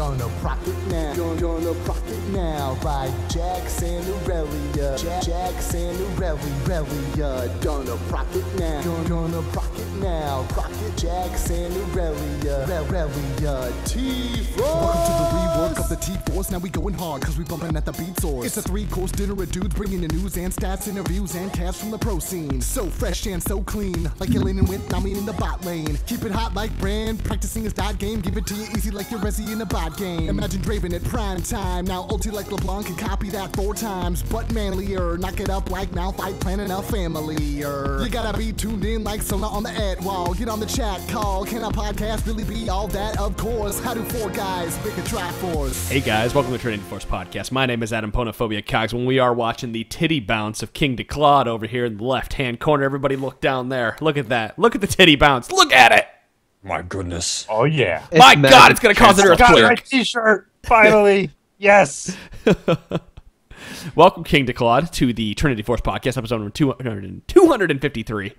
Gonna proc it now. Gonna proc it now. By Jackson Aurelia. Jackson Aurelia. Gonna proc it now. Gonna proc it now. Proc it. Jackson Aurelia. T-Force. Welcome to the rework of the T-Force. Now we going hard cause we bumping at the beat source. It's a 3-course dinner of dudes bringing the news and stats, interviews and cash from the pro scene. So fresh and so clean, like Ellen and Wint, I mean in the bot lane. Keep it hot like brand, practicing his dot game. Give it to you easy like you're Resi in a bot game. Imagine Draven at prime time. Now ulti like LeBlanc can copy that 4 times, but manlier. Knock it up like now fight planning a family-er. You gotta be tuned in like Sona on the ad wall. Get on the chat call. Can a podcast really be all that? Of course. How do 4 guys make a Triforce? Hey guys, welcome to the Trinity Force Podcast. My name is Adam Ponophobia Cogs. When we are watching the titty bounce of King DeClaude over here in the left-hand corner, everybody look down there. Look at that. Look at the titty bounce. Look at it. My goodness. Oh, yeah. My God, it's going to cause an I got my earthquake. t-shirt, finally. Yes. Welcome, King DeClaude, to the Trinity Force Podcast, episode number 253.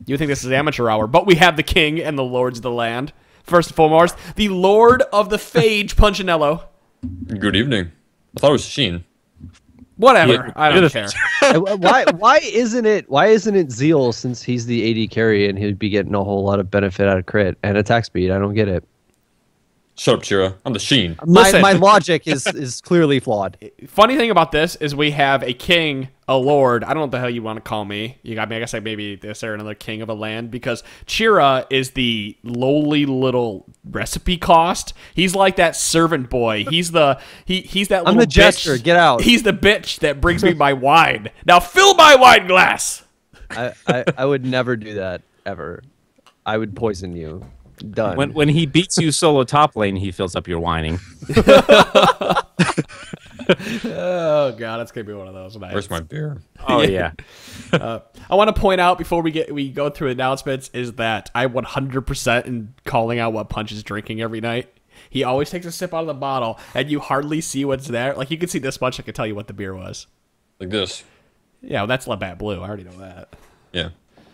You think this is amateur hour, but we have the king and the lords of the land. First and foremost, the Lord of the Phage, Punchinello. Good evening. I thought it was Sheen. Whatever, Yeah, I don't care. why isn't it Zeal, since he's the AD carry and he'd be getting a whole lot of benefit out of crit and attack speed? I don't get it. Shut up, Chira. I'm the Sheen. My logic is clearly flawed. Funny thing about this is we have a king, a lord. I don't know what the hell you want to call me. You got me. I guess like maybe is there another king of a land? Because Chira is the lowly little recipe cost. He's like that servant boy. He's that. I'm the jester. Bitch. Get out. He's the bitch that brings me my wine. Now fill my wine glass. I would never do that ever. I would poison you. Done. When he beats you solo top lane, he fills up your whining. Oh God, it's gonna be one of those nights. Where's my beer? Oh yeah. I want to point out before we go through announcements is that I 100% in calling out what Punch is drinking every night. He always takes a sip out of the bottle, and you hardly see what's there. Like you can see this much, I can tell you what the beer was. Like this. Yeah, well, that's Labatt Blue. I already know that. Yeah.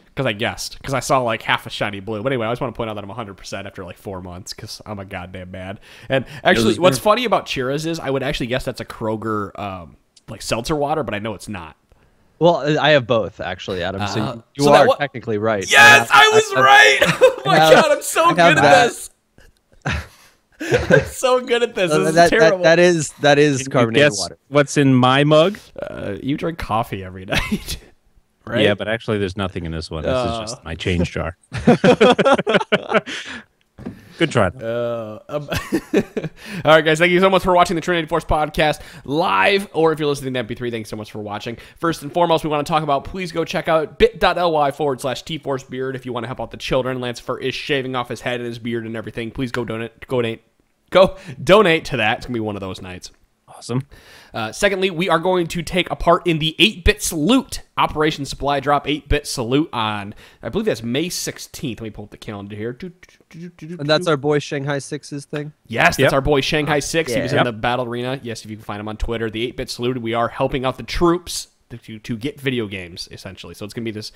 Because I guessed. Because I saw like half a shiny blue. But anyway, I just want to point out that I'm 100% after like 4 months because I'm a goddamn mad. And actually, what's funny about Chira's is I would actually guess that's a Kroger like seltzer water, but I know it's not. Well, I have both, actually, Adam. So you so are technically right. Yes, I was right! Oh my God, I'm so good at this! I'm so good at this. This is terrible. That is carbonated water. What's in my mug? You drink coffee every night. Right? Yeah, but actually there's nothing in this one. This is just my change jar. Good try. All right, guys. Thank you so much for watching the Trinity Force Podcast live, or if you're listening to MP3, thanks so much for watching. First and foremost, we want to talk about, please go check out bit.ly/TForceBeard if you want to help out the children. Lancifur is shaving off his head and his beard and everything. Please go donate to that. It's going to be one of those nights. Awesome. Secondly, we are going to take a part in the 8-Bit Salute, Operation Supply Drop 8-Bit Salute on, I believe that's May 16th. Let me pull up the calendar here. And that's our boy Shanghai Six's thing? Yes, that's our boy Shanghai Six. Yeah. He was in the battle arena. Yes, if you can find him on Twitter. The 8-Bit Salute, we are helping out the troops to get video games, essentially. So it's going to be this,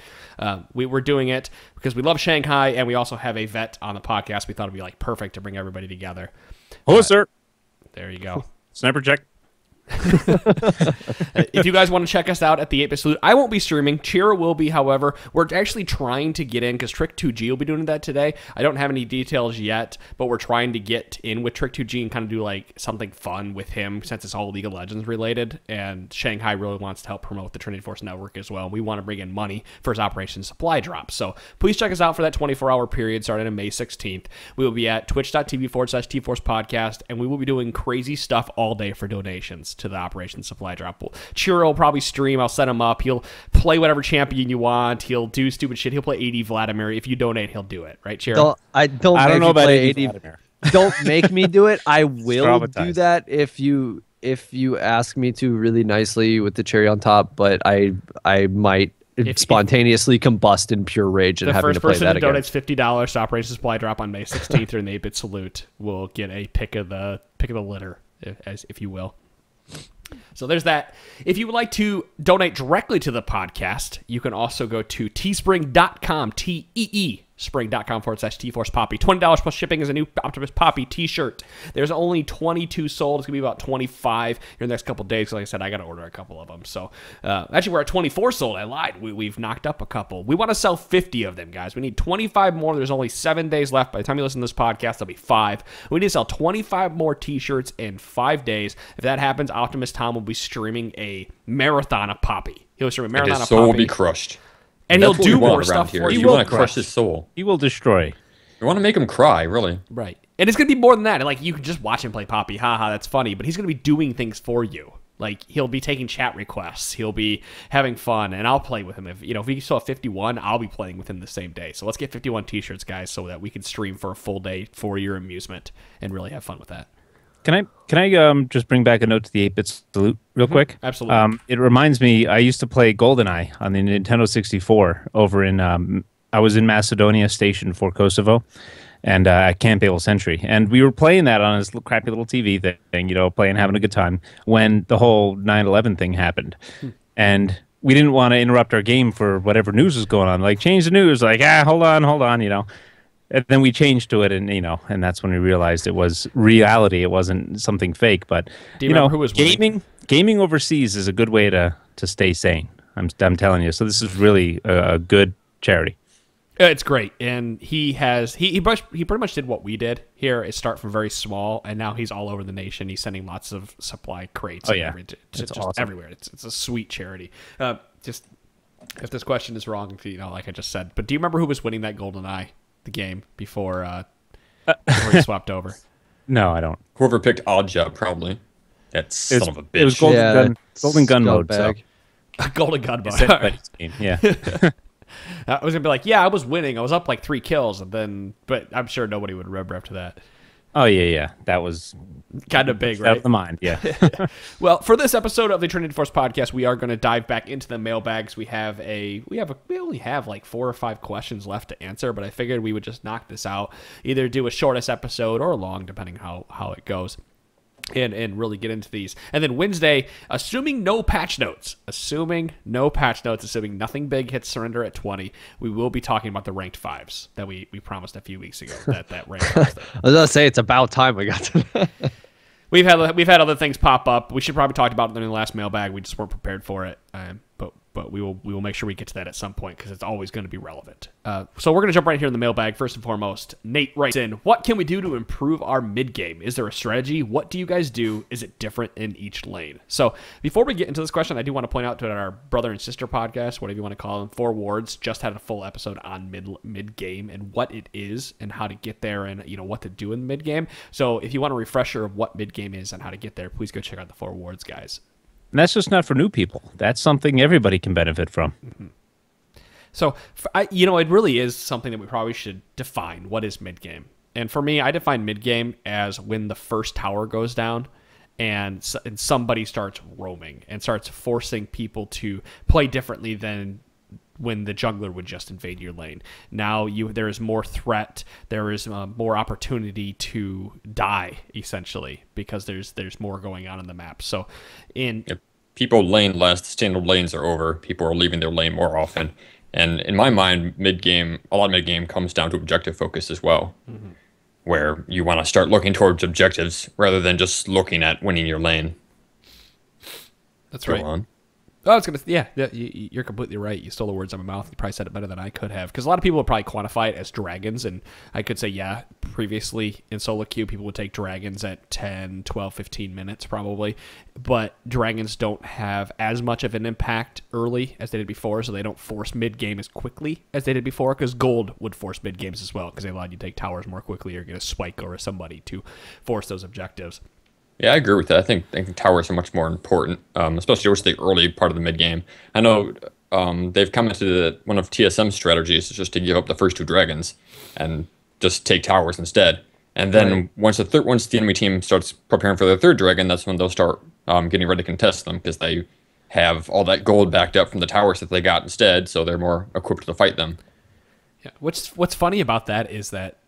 we're doing it because we love Shanghai, and we also have a vet on the podcast. We thought it'd be like perfect to bring everybody together. Oh, sir. There you go. Sniper check. If you guys want to check us out at the 8-Bit Salute, I won't be streaming. Chira will be, however. We're actually trying to get in because Trick2G will be doing that today. I don't have any details yet, but we're trying to get in with Trick2G and kind of do like something fun with him since it's all League of Legends related. And Shanghai really wants to help promote the Trinity Force Network as well. We want to bring in money for his Operation Supply Drop. So please check us out for that 24-hour period starting on May 16th. We will be at twitch.tv/TForce Podcast, and we will be doing crazy stuff all day for donations to the Operation Supply Drop. Chiro will probably stream. I'll set him up. He'll play whatever champion you want. He'll do stupid shit. He'll play AD Vladimir. If you donate, he'll do it. Right, Chiro? I don't know about AD Vladimir. Don't make me do it. I will do that if you ask me to really nicely with the cherry on top, but I might spontaneously combust in pure rage and having to play that again. The first person who donates $50 to Operation Supply Drop on May 16th during the 8-Bit Salute will get a pick of the litter, if you will. So there's that. If you would like to donate directly to the podcast, you can also go to teespring.com, teespring.com/TForcePoppy. $20 plus shipping is a new Optimus Poppy t-shirt. There's only 22 sold. It's going to be about 25 here in the next couple days. Like I said, I got to order a couple of them. So actually, we're at 24 sold. I lied. We've knocked up a couple. We want to sell 50 of them, guys. We need 25 more. There's only 7 days left. By the time you listen to this podcast, there'll be 5. We need to sell 25 more t-shirts in 5 days. If that happens, Optimus Tom will be streaming a marathon of Poppy. He'll stream a marathon of His Poppy. soul will be crushed. And That's he'll what we do want more around stuff here. for you. You want to crush his soul. He will destroy. You want to make him cry, really. Right. And it's going to be more than that. Like, you can just watch him play Poppy. Haha, that's funny. But he's going to be doing things for you. Like, he'll be taking chat requests. He'll be having fun. And I'll play with him. If we still have 51, I'll be playing with him the same day. So let's get 51 t-shirts, guys, so that we can stream for a full day for your amusement and really have fun with that. Can I just bring back a note to the 8-bit salute real quick? Absolutely. It reminds me, I used to play GoldenEye on the Nintendo 64 over in, I was in Macedonia stationed for Kosovo and at Camp Able Sentry. And we were playing that on this crappy little TV thing, playing, having a good time when the whole 9/11 thing happened. And we didn't want to interrupt our game for whatever news was going on. Like, change the news. Like, hold on. And then we changed to it, and and that's when we realized it was reality. It wasn't something fake. But Do you remember who was winning? Gaming overseas is a good way to stay sane. I'm telling you. So this is really a good charity. It's great, and he pretty much did what we did here. Is start from very small, and now he's all over the nation. He's sending lots of supply crates. Oh yeah, it's awesome. Everywhere. It's a sweet charity. Just if this question is wrong, like I just said, but do you remember who was winning that GoldenEye? The game before he swapped over. No, I don't. Whoever picked Odd Job, probably. That son of a bitch. It was Golden Gun mode. So. Golden Gun mode. Yeah. I was gonna be like, yeah, I was winning. I was up like 3 kills, but I'm sure nobody would remember after that. Oh yeah. That was kind of big, right? Out of the mind, yeah. Well, for this episode of the Trinity Force podcast, we are going to dive back into the mailbags. We only have like 4 or 5 questions left to answer, but I figured we would just knock this out, either do a shortest episode or a long, depending how it goes. And really get into these. And then Wednesday, assuming no patch notes, assuming nothing big hits surrender at 20, we will be talking about the ranked 5s that we promised a few weeks ago. That ranked 5s. I was gonna say it's about time we got to that. We've had other things pop up. We should probably talk about it in the last mailbag. We just weren't prepared for it. But we will make sure we get to that at some point because it's always going to be relevant. So we're going to jump right here in the mailbag. First and foremost, Nate writes in, what can we do to improve our mid game? Is there a strategy? What do you guys do? Is it different in each lane? So before we get into this question, I do want to point out to our brother and sister podcast, whatever you want to call them, 4 Wards, just had a full episode on mid game and what it is and how to get there and what to do in the mid game. So if you want a refresher of what mid game is and how to get there, please go check out the 4 Wards, guys. And that's just not for new people. That's something everybody can benefit from. Mm-hmm. So, it really is something that we probably should define. What is mid-game? And for me, I define mid-game as when the first tower goes down and somebody starts roaming and starts forcing people to play differently than when the jungler would just invade your lane. Now there is more threat, there is more opportunity to die, essentially, because there's more going on in the map. So people lane less, the standard lanes are over, people are leaving their lane more often. And in my mind, a lot of mid-game comes down to objective focus as well, where you want to start looking towards objectives rather than just looking at winning your lane. That's Go right. on. Oh, you're completely right. You stole the words out of my mouth. You probably said it better than I could have. Because a lot of people would probably quantify it as dragons. And I could say, yeah, previously in solo queue, people would take dragons at 10, 12, 15 minutes probably. But dragons don't have as much of an impact early as they did before. So they don't force mid-game as quickly as they did before. Because gold would force mid-games as well. Because they allowed you to take towers more quickly or get a spike over somebody to force those objectives. Yeah, I agree with that. I think towers are much more important, especially towards the early part of the mid game. I know they've commented that one of TSM's strategies is just to give up the first 2 dragons and just take towers instead. And then once the enemy team starts preparing for their 3rd dragon, that's when they'll start getting ready to contest them because they have all that gold backed up from the towers that they got instead, so they're more equipped to fight them. Yeah. What's funny about that is that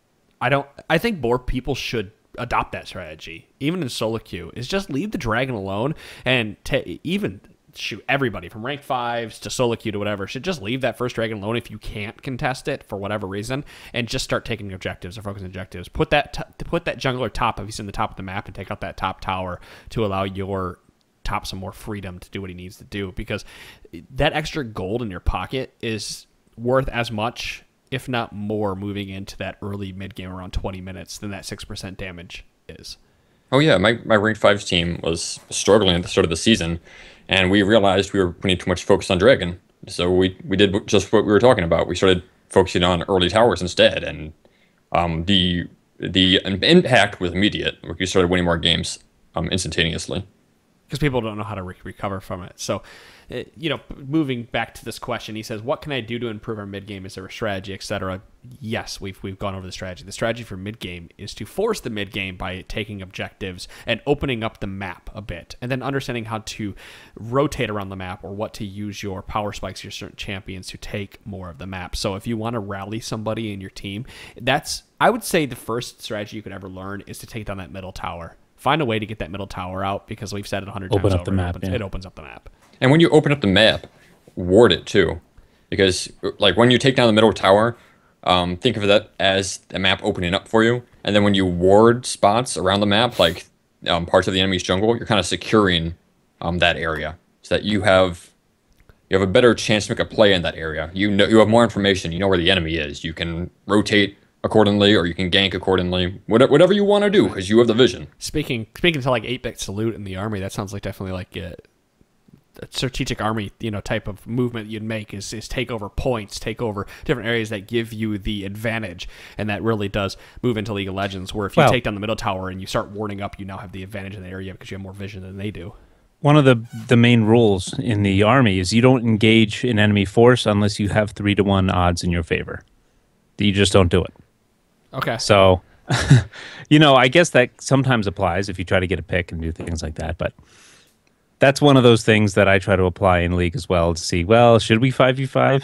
I think more people should adopt that strategy, even in solo queue, is just leave the dragon alone and even shoot, everybody from rank 5s to solo queue to whatever should just leave that first dragon alone if you can't contest it for whatever reason, and just start taking objectives or focusing objectives. Put that jungler top if he's in the top of the map, and take out that top tower to allow your top some more freedom to do what he needs to do, because that extra gold in your pocket is worth as much, if not more, moving into that early mid game around 20 minutes than that 6% damage is. Oh yeah, my rank 5 team was struggling at the start of the season, and we realized we were putting too much focus on dragon. So we did just what we were talking about. We started focusing on early towers instead, and the impact was immediate. We started winning more games instantaneously. Because people don't know how to recover from it. So, moving back to this question, he says, what can I do to improve our mid-game? Is there a strategy, etc.? Yes, we've gone over the strategy. The strategy for mid-game is to force the mid-game by taking objectives and opening up the map a bit, and then understanding how to rotate around the map, or what to use your power spikes, your certain champions, to take more of the map. So if you want to rally somebody in your team, I would say the first strategy you could ever learn is to take down that middle tower. Find a way to get that middle tower out, because we've said it 100 times over. It opens up the map. And when you open up the map, ward it too. Because like when you take down the middle tower, think of that as the map opening up for you. And then when you ward spots around the map, like parts of the enemy's jungle, you're kind of securing that area, so that you have a better chance to make a play in that area. You have more information. You know where the enemy is. You can rotate accordingly, or you can gank accordingly, whatever you want to do, because you have the vision. Speaking to like 8-bit salute in the army, that sounds like definitely like a strategic army, type of movement you'd make is take over points, take over different areas that give you the advantage, and that really does move into League of Legends, where if you take down the middle tower and you start warding up, you now have the advantage in the area because you have more vision than they do. One of the main rules in the army is you don't engage an enemy force unless you have 3-to-1 odds in your favor. You just don't do it. Okay. So, I guess that sometimes applies if you try to get a pick and do things like that. But that's one of those things that I try to apply in League as well, to see, well, should we 5v5?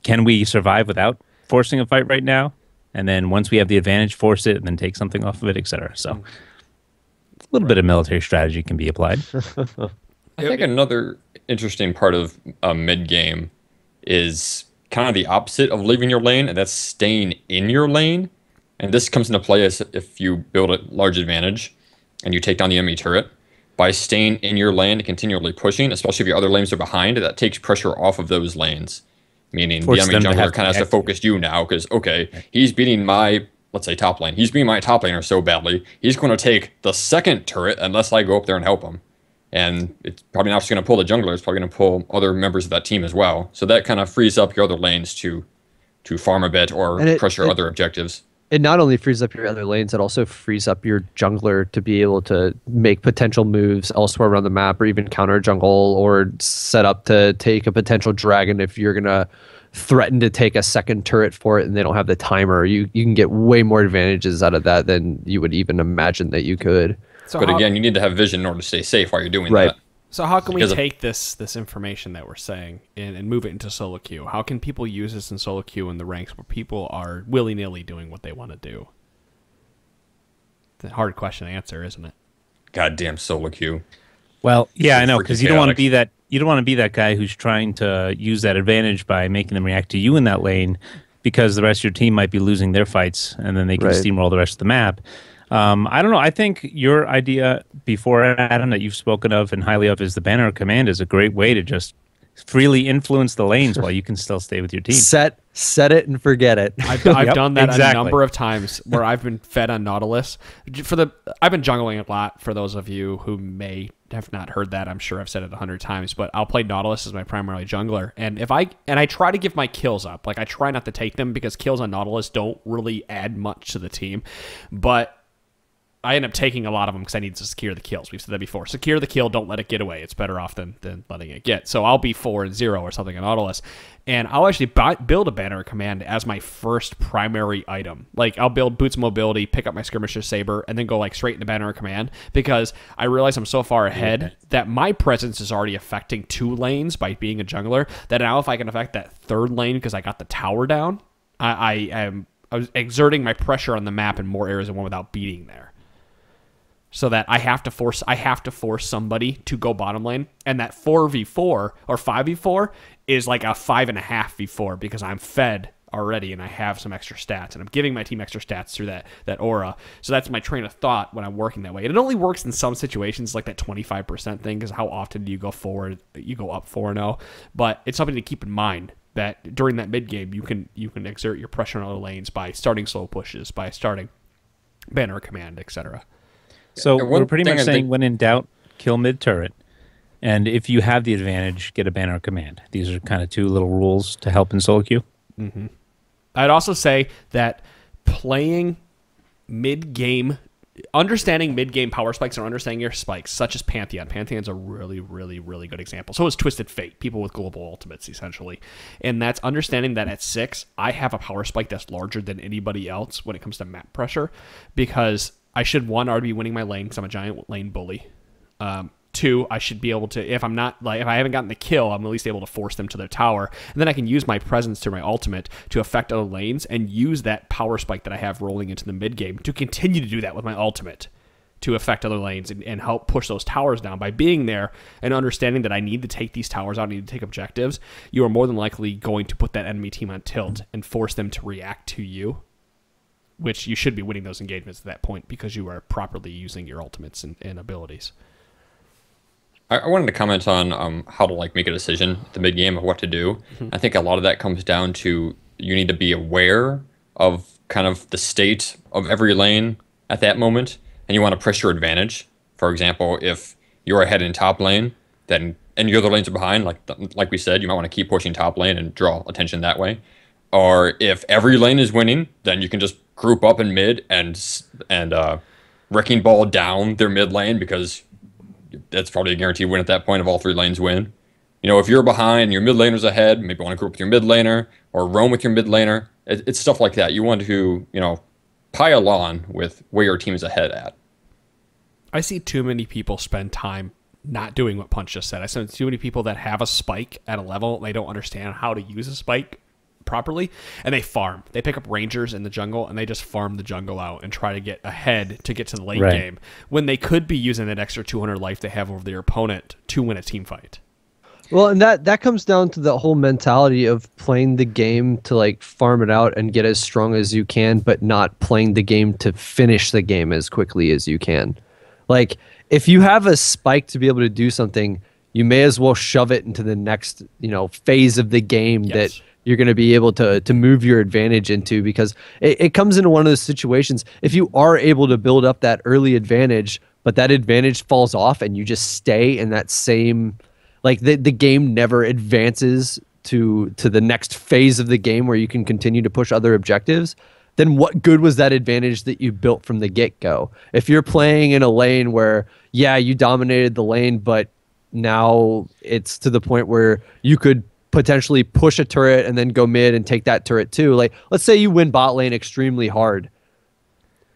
Can we survive without forcing a fight right now? And then once we have the advantage, force it and then take something off of it, etc. So a little bit of military strategy can be applied. I think another interesting part of mid-game is kind of the opposite of leaving your lane, and that's staying in your lane. And this comes into play as if you build a large advantage and you take down the enemy turret. By staying in your lane and continually pushing, especially if your other lanes are behind, that takes pressure off of those lanes. Meaning the enemy jungler kind of has to focus you now, because, okay, he's beating my, let's say, top lane. He's beating my top laner so badly, he's going to take the second turret unless I go up there and help him. And it's probably not just going to pull the jungler, it's probably going to pull other members of that team as well. So that kind of frees up your other lanes to farm a bit or pressure other objectives. It not only frees up your other lanes, it also frees up your jungler to be able to make potential moves elsewhere around the map, or even counter jungle, or set up to take a potential dragon if you're going to threaten to take a second turret for it and they don't have the timer. You can get way more advantages out of that than you would even imagine that you could. But again, you need to have vision in order to stay safe while you're doing that. So how can we take this information that we're saying and move it into solo queue? How can people use this in solo queue in the ranks where people are willy-nilly doing what they want to do? It's a hard question to answer, isn't it? Goddamn solo queue. Well, yeah, I know, because you don't want to be that. You don't want to be that guy who's trying to use that advantage by making them react to you in that lane, because the rest of your team might be losing their fights, and then they can steamroll the rest of the map. I don't know. I think your idea before, Adam, that you've spoken of and highly of, is the banner of command is a great way to just freely influence the lanes while you can still stay with your team. Set it and forget it. I've done that a number of times where I've been fed on Nautilus. I've been jungling a lot, for those of you who may have not heard that. I'm sure I've said it 100 times, but I'll play Nautilus as my primary jungler. And I try to give my kills up. Like, I try not to take them, because kills on Nautilus don't really add much to the team. But I end up taking a lot of them because I need to secure the kills. We've said that before. Secure the kill, don't let it get away. It's better off than letting it get. So I'll be 4-0 or something on Nautilus, and I'll actually build a banner of command as my first primary item. Like, I'll build Boots of Mobility, pick up my Skirmisher Saber, and then go like straight into banner of command, because I realize I'm so far ahead that my presence is already affecting 2 lanes by being a jungler, that now if I can affect that 3rd lane because I got the tower down, I was exerting my pressure on the map in more areas than one without beating there. so that I have to force somebody to go bottom lane, and that 4v4 or 5v4 is like a 5.5v4 because I'm fed already and I have some extra stats and I'm giving my team extra stats through that aura. So that's my train of thought when I'm working that way. And it only works in some situations, like that 25% thing, because how often do you go forward? You go up 4-0, but it's something to keep in mind that during that mid game you can exert your pressure on other lanes by starting slow pushes, by starting banner command, etc. So we're pretty much saying, when in doubt, kill mid turret. And if you have the advantage, get a banner command. These are kind of two little rules to help in solo queue. Mm-hmm. I'd also say that playing mid-game, understanding mid-game power spikes or understanding your spikes, such as Pantheon. Pantheon's a really, really, really good example. So is Twisted Fate, people with global ultimates, essentially. And that's understanding that at 6, I have a power spike that's larger than anybody else when it comes to map pressure, because I should, 1, already be winning my lane because I'm a giant lane bully. 2, I should be able to, if I haven't gotten the kill, I'm at least able to force them to their tower. And then I can use my presence through my ultimate to affect other lanes and use that power spike that I have rolling into the mid game to continue to do that with my ultimate to affect other lanes and help push those towers down. By being there and understanding that I need to take these towers out, I need to take objectives, you are more than likely going to put that enemy team on tilt and force them to react to you, which you should be winning those engagements at that point because you are properly using your ultimates and abilities. I wanted to comment on how to make a decision at the mid game of what to do. I think a lot of that comes down to you need to be aware of kind of the state of every lane at that moment, and you want to press your advantage. For example, if you're ahead in top lane, then and your other lanes are behind, like we said, you might want to keep pushing top lane and draw attention that way. Or if every lane is winning, then you can just group up in mid and wrecking ball down their mid lane, because that's probably a guaranteed win at that point if all 3 lanes win. If you're behind, your mid laner's ahead, maybe want to group with your mid laner or roam with your mid laner. It's stuff like that. You want to, pile on with where your team is ahead at. I see too many people spend time not doing what Punch just said. I see too many people that have a spike at a level, they don't understand how to use a spike properly, and they farm. They pick up rangers in the jungle and they just farm the jungle out and try to get ahead to get to the late game when they could be using that extra 200 life they have over their opponent to win a team fight. Well, and that comes down to the whole mentality of playing the game to farm it out and get as strong as you can, but not playing the game to finish the game as quickly as you can. If you have a spike to be able to do something, you may as well shove it into the next, phase of the game that you're going to be able to move your advantage into, because it comes into one of those situations. If you are able to build up that early advantage, but that advantage falls off and you just stay in that same, the game never advances to the next phase of the game where you can continue to push other objectives, then what good was that advantage that you built from the get-go? If you're playing in a lane where, you dominated the lane, but now it's to the point where you could potentially push a turret and then go mid and take that turret too. Let's say you win bot lane extremely hard.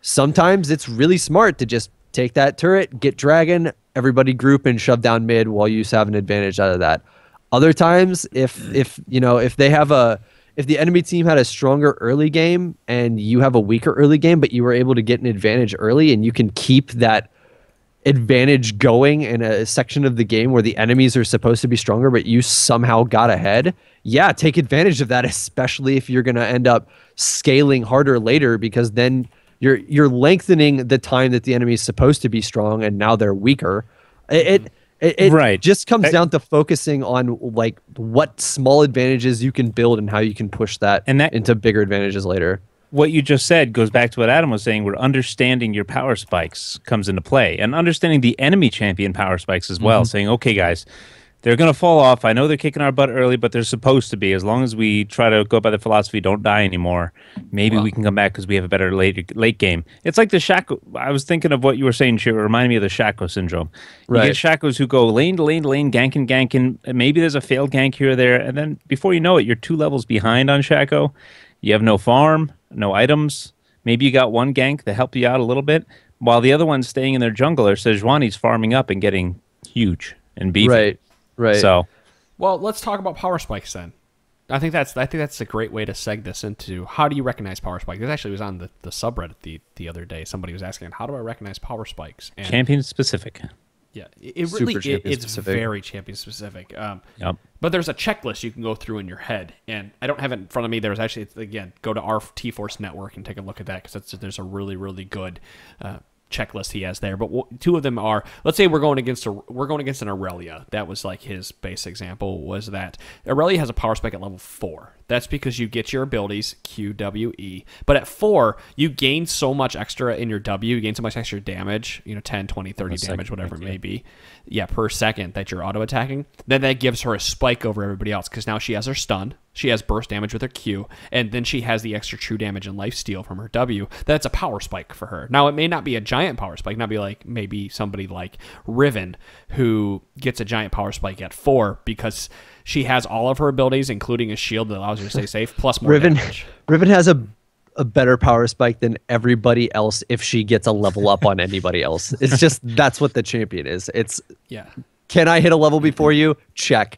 Sometimes it's really smart to just take that turret, get dragon, everybody group and shove down mid while you have an advantage out of that. Other times, if the enemy team had a stronger early game and you have a weaker early game, but you were able to get an advantage early and you can keep that advantage going in a section of the game where the enemies are supposed to be stronger, but you somehow got ahead, take advantage of that, especially if you're going to end up scaling harder later, because then you're lengthening the time that the enemy is supposed to be strong and now they're weaker. It just comes down to focusing on what small advantages you can build and how you can push that into bigger advantages later. What you just said goes back to what Adam was saying, where understanding your power spikes comes into play, and understanding the enemy champion power spikes as well, saying, okay, guys, they're going to fall off. I know they're kicking our butt early, but they're supposed to be. As long as we try to go by the philosophy, don't die anymore, maybe we can come back because we have a better late game. It's like the Shaco. I was thinking of what you were saying, Shiro. It reminded me of the Shaco syndrome. You get Shacos who go lane to lane to lane, ganking. Maybe there's a failed gank here or there, and then before you know it, you're 2 levels behind on Shaco. You have no farm, no items. Maybe you got one gank that helped you out a little bit, while the other one's staying in their jungle, or Sejuani's farming up and getting huge and beefy. Right. So, well, let's talk about power spikes then. I think that's a great way to seg this into how do you recognize power spike. This actually was on the subreddit the other day. Somebody was asking, how do I recognize power spikes? And champion specific. Yeah, it's specific. very champion specific. But there's a checklist you can go through in your head, and I don't have it in front of me. There's actually, again, go to our T-Force network and take a look at that because there's a really, really good checklist he has there. But two of them are, let's say we're going against an Aurelia. That was like his base example, was that Aurelia has a power spike at level 4. That's because you get your abilities Q, W, E. But at 4, you gain so much extra in your W, you gain so much extra damage, 10, 20, 30 damage, whatever it may be, per second that you're auto attacking. Then that gives her a spike over everybody else because now she has her stun. She has burst damage with her Q, and then she has the extra true damage and lifesteal from her W. That's a power spike for her. Now, it may not be a giant power spike, not be like maybe somebody like Riven, who gets a giant power spike at 4 because she has all of her abilities, including a shield that allows her to stay safe, plus more damage. Riven has a better power spike than everybody else if she gets a level up on anybody else. It's just, that's what the champion is. It's, can I hit a level before you? Check.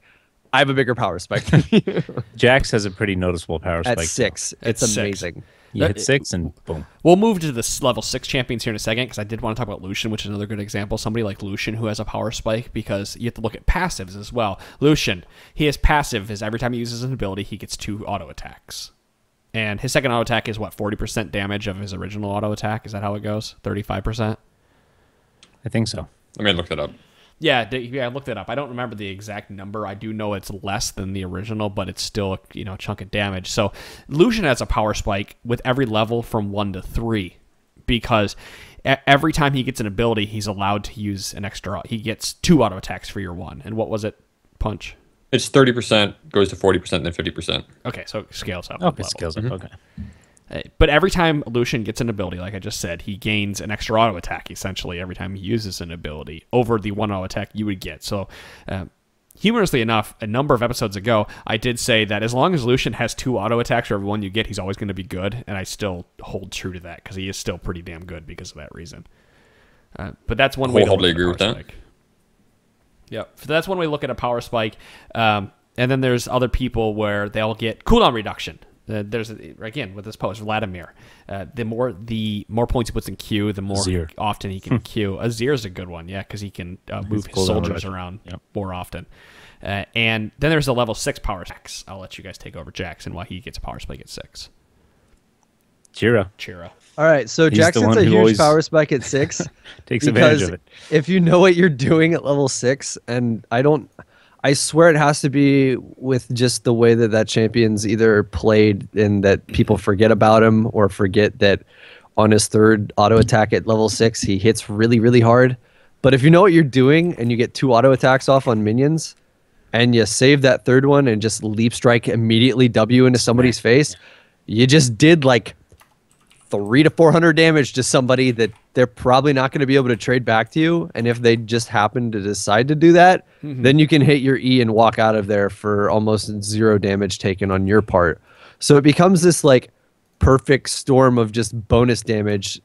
I have a bigger power spike than you. Jax has a pretty noticeable power spike. At 6. It's amazing. You hit 6 and boom. We'll move to the level 6 champions here in a second because I did want to talk about Lucian, which is another good example. Somebody like Lucian who has a power spike, because you have to look at passives as well. Lucian, his passive is every time he uses an ability, he gets 2 auto attacks. And his second auto attack is 40% damage of his original auto attack? Is that how it goes? 35%? I think so. Let me look that up. Yeah, I looked it up. I don't remember the exact number. I do know it's less than the original, but it's still a chunk of damage. So Lucian has a power spike with every level from 1 to 3 because every time he gets an ability, he's allowed to use an extra. He gets 2 auto attacks for your 1. And what was it, Punch? It's 30%, goes to 40%, then 50%. Okay, so it scales up. Okay, scales up. Okay. But every time Lucian gets an ability, like I just said, he gains an extra auto attack, essentially, every time he uses an ability over the 1 auto attack you would get. So, humorously enough, a number of episodes ago, I did say that as long as Lucian has 2 auto attacks for every 1 you get, he's always going to be good, and I still hold true to that, because he is still pretty damn good because of that reason. But that's one way to wholeheartedly look at a power spike. Yep, so that's one way to look at a power spike. And then there's other people where they'll get cooldown reduction. There's again with this post, Vladimir. The more points he puts in Q, the more often he can Q. Azir is a good one, because he can move his soldiers around more often. And then there's a level 6 power spike. I'll let you guys take over Jax and why he gets a power spike at 6. Chira. All right, so Jackson's a huge power spike at 6. Takes advantage of it. If you know what you're doing at level 6, and I swear it has to be with just the way that champion's either played and that people forget about him or forget that on his 3rd auto attack at level 6, he hits really, really hard. But if you know what you're doing and you get 2 auto attacks off on minions and you save that 3rd one and just leap strike immediately W into somebody's face, you just did like 300 to 400 damage to somebody that they're probably not going to be able to trade back to you. And if they just happen to decide to do that, then you can hit your E and walk out of there for almost 0 damage taken on your part. So it becomes this like perfect storm of just bonus damage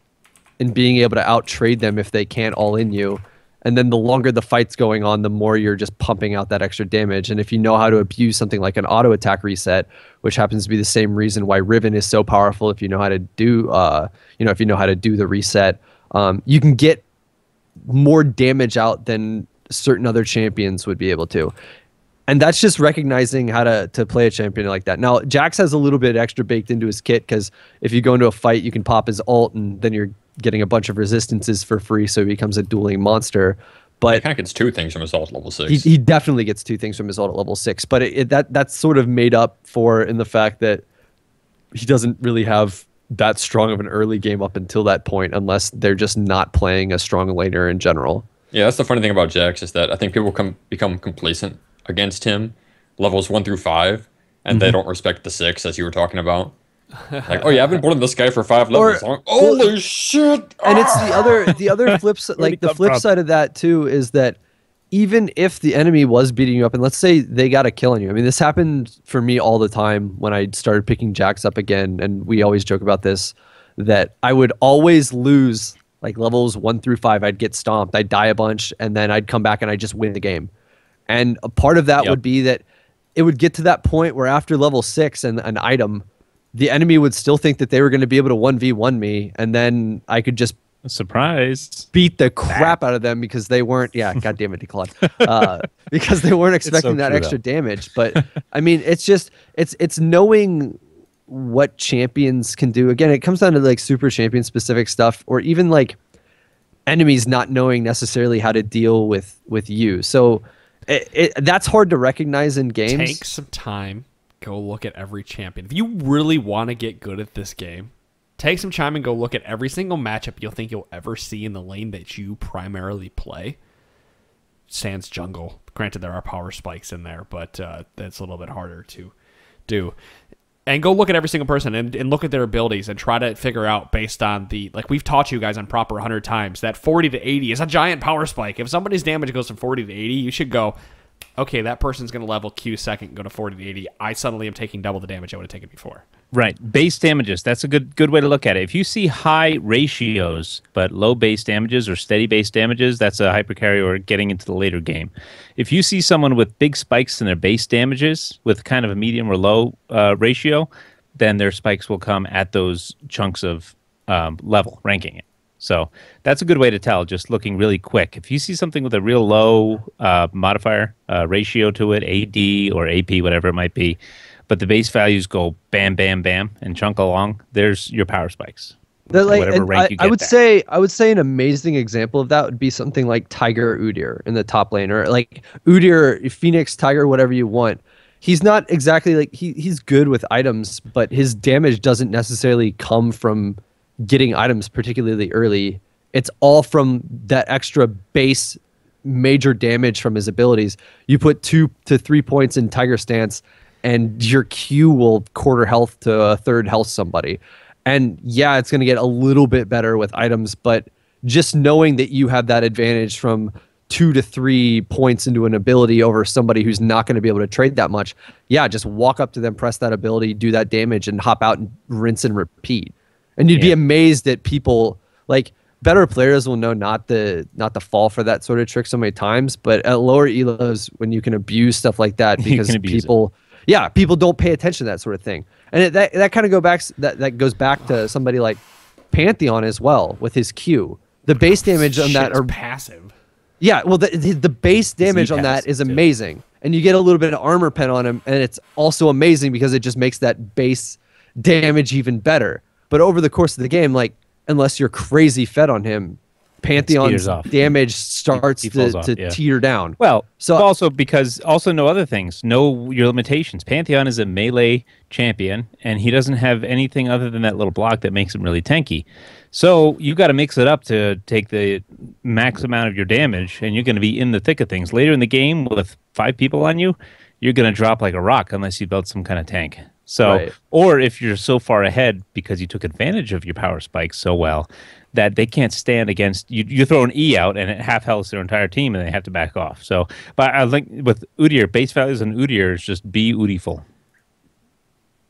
and being able to out trade them if they can't all in you. And then the longer the fight's going on, the more you're just pumping out that extra damage. And if you know how to abuse something like an auto attack reset, which happens to be the same reason why Riven is so powerful, if you know how to do, if you know how to do the reset, you can get more damage out than certain other champions would be able to. And that's just recognizing how to play a champion like that. Now, Jax has a little bit extra baked into his kit because if you go into a fight, you can pop his ult and then you're getting a bunch of resistances for free, so he becomes a dueling monster. But he kind of gets 2 things from his ult at level 6. He definitely gets 2 things from his ult at level 6. But that's sort of made up for in the fact that he doesn't really have that strong of an early game up until that point, unless they're just not playing a strong laner in general. Yeah, that's the funny thing about Jax is that I think people become complacent against him, levels 1 through 5, and they don't respect the 6, as you were talking about. Like, oh yeah, I've been pulling this guy for 5 levels. Holy shit! And it's the other flips, like the flip side of that too is that even if the enemy was beating you up, and let's say they got a kill on you. I mean, this happened for me all the time when I started picking Jax up again, and we always joke about this, that I would always lose like levels 1 through 5. I'd get stomped, I'd die a bunch, and then I'd come back and I'd just win the game. And a part of that would be that it would get to that point where after level 6 and an item, the enemy would still think that they were going to be able to 1v1 me, and then I could just surprise beat the crap out of them because they weren't. Yeah, God damn it, Declan. Because they weren't expecting that extra damage. But I mean, it's knowing what champions can do. Again, it comes down to like super champion specific stuff, or even like enemies not knowing necessarily how to deal with you. So that's hard to recognize in games. Take some time. Go look at every champion. If you really want to get good at this game, take some time and go look at every single matchup you'll think you'll ever see in the lane that you primarily play. Sans jungle. Granted, there are power spikes in there, but that's a little bit harder to do. And go look at every single person and look at their abilities and try to figure out based on the, like we've taught you guys on Proper 100 times, that 40 to 80 is a giant power spike. If somebody's damage goes from 40 to 80, you should go, okay, that person's going to level Q second and go to 40 to 80. I suddenly am taking double the damage I would have taken before. Right. Base damages. That's a good way to look at it. If you see high ratios but low base damages or steady base damages, that's a hypercarry or getting into the later game. If you see someone with big spikes in their base damages with kind of a medium or low ratio, then their spikes will come at those chunks of level, ranking it. So that's a good way to tell, just looking really quick. If you see something with a real low modifier ratio to it, AD or AP, whatever it might be, but the base values go bam, bam, bam, and chunk along, there's your power spikes. Whatever rank you get. I would say an amazing example of that would be something like Tiger or Udyr in the top lane, or like Udyr, Phoenix, Tiger, whatever you want. He's not exactly like he's good with items, but his damage doesn't necessarily come from getting items particularly early. It's all from that extra base major damage from his abilities. You put 2 to 3 points in Tiger stance, and your Q will quarter health to a third health somebody. And yeah, it's going to get a little bit better with items, but just knowing that you have that advantage from 2 to 3 points into an ability over somebody who's not going to be able to trade that much. Yeah, just walk up to them, press that ability, do that damage, and hop out and rinse and repeat. And you'd be amazed that people, like, better players will know not to fall for that sort of trick so many times, but at lower elos, when you can abuse stuff like that, because people don't pay attention to that sort of thing. And that kind of goes back to somebody like Pantheon as well with his Q. The base damage on that are passive. Yeah, well, the base damage on that is amazing. Too. And you get a little bit of armor pen on him, and it's also amazing because it just makes that base damage even better. But over the course of the game, like, unless you're crazy fed on him, Pantheon's damage starts to teeter down. Well, so also know other things. Know your limitations. Pantheon is a melee champion, and he doesn't have anything other than that little block that makes him really tanky. So you got to mix it up to take the max amount of your damage, and you're going to be in the thick of things. Later in the game, with 5 people on you, you're going to drop like a rock unless you build some kind of tank. So, or if you're so far ahead because you took advantage of your power spikes so well that they can't stand against you. You throw an E out and it half healths their entire team and they have to back off. So, but I think with Udyr, base values on Udyr is just be Udyful.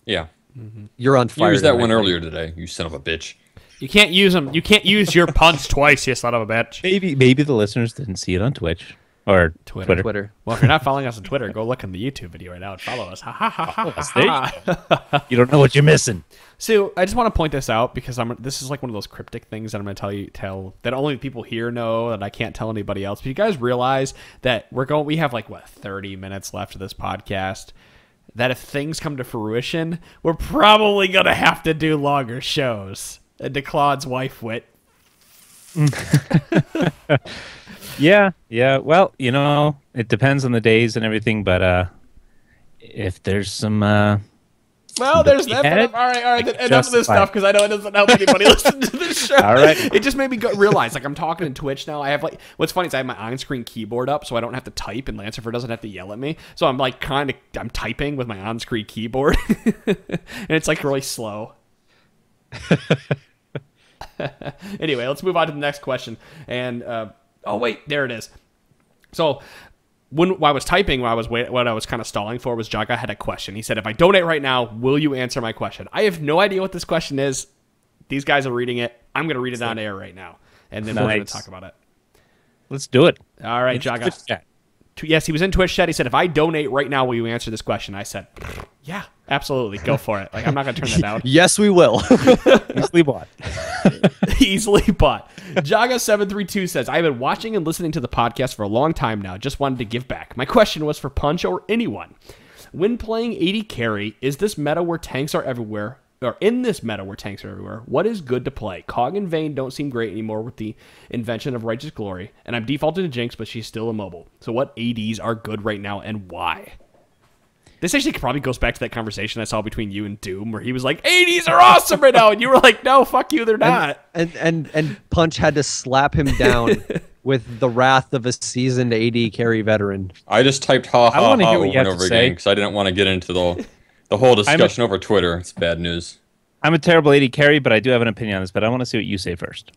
Yeah. Mm-hmm. You're on fire. You used that one earlier today, you son of a bitch. You can't use them. You can't use your punts twice, you son of a bitch. Maybe the listeners didn't see it on Twitch. Or Twitter. Well, if you're not following us on Twitter, go look in the YouTube video right now and follow us. Ha ha ha ha. You don't know what you're missing. So I just want to point this out because this is like one of those cryptic things that I'm going to tell that only people here know that I can't tell anybody else. But you guys realize that we have like 30 minutes left of this podcast. That if things come to fruition, we're probably going to have to do longer shows. And to Claude's wife wit. Yeah. Well, it depends on the days and everything, but if there's some there's that. All right. Enough of this stuff because I know it doesn't help anybody listen to this show. All right. It just made me realize, like, I'm talking in Twitch now. I have what's funny is I have my on-screen keyboard up, so I don't have to type, and Lancifur doesn't have to yell at me. So I'm like I'm typing with my on-screen keyboard, and it's like really slow. Anyway, let's move on to the next question. And oh wait, there it is. So when I was typing, what I was kind of stalling for was Jaga had a question. He said, "If I donate right now, will you answer my question?" I have no idea what this question is. These guys are reading it. I'm going to read it on air right now, and then we're going to talk about it. Let's do it. All right, Jaga. Yes, he was in Twitch chat. He said, if I donate right now, will you answer this question? I said, yeah, absolutely. Go for it. Like, I'm not going to turn that down. Yes, we will. Easily bought. Easily bought. Jaga732 says, I've been watching and listening to the podcast for a long time now. Just wanted to give back. My question was for Punch or anyone. When playing AD carry, is this meta where tanks are everywhere? Or in this meta where tanks are everywhere, what is good to play? Cog and Vayne don't seem great anymore with the invention of Righteous Glory, and I'm defaulted to Jinx, but she's still immobile. So what ADs are good right now, and why? This actually probably goes back to that conversation I saw between you and Doom, where he was like, ADs are awesome right now, and you were like, no, fuck you, they're not. And Punch had to slap him down with the wrath of a seasoned AD carry veteran. I just typed ha I ha wanna ha hear what over you and have to over say. again because I didn't want to get into the whole discussion over Twitter. It's bad news. I'm a terrible AD carry, but I do have an opinion on this, but I want to see what you say first.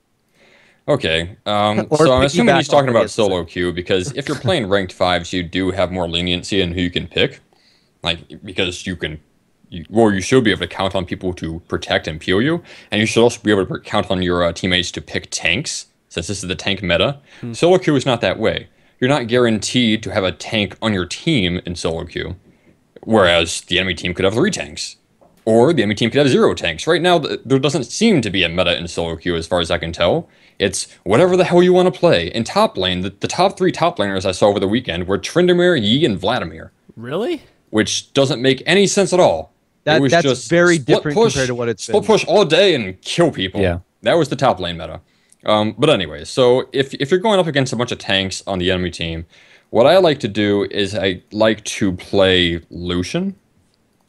Okay, so I'm piggyback assuming he's talking on about it. solo queue, because if you're playing ranked fives, you do have more leniency in who you can pick, because you should be able to count on people to protect and peel you, and you should also be able to count on your teammates to pick tanks, since this is the tank meta. Solo queue is not that way. You're not guaranteed to have a tank on your team in solo queue, whereas the enemy team could have 3 tanks. Or the enemy team could have 0 tanks. Right now, there doesn't seem to be a meta in solo queue as far as I can tell. It's whatever the hell you want to play. In top lane, the top 3 top laners I saw over the weekend were Tryndamere, Yi, and Vladimir. Really? Which doesn't make any sense at all. It was That's just very split different push, compared to what it's split been. push all day and kill people. Yeah. That was the top lane meta. But anyway, so if you're going up against a bunch of tanks on the enemy team, what I like to do is I like to play Lucian.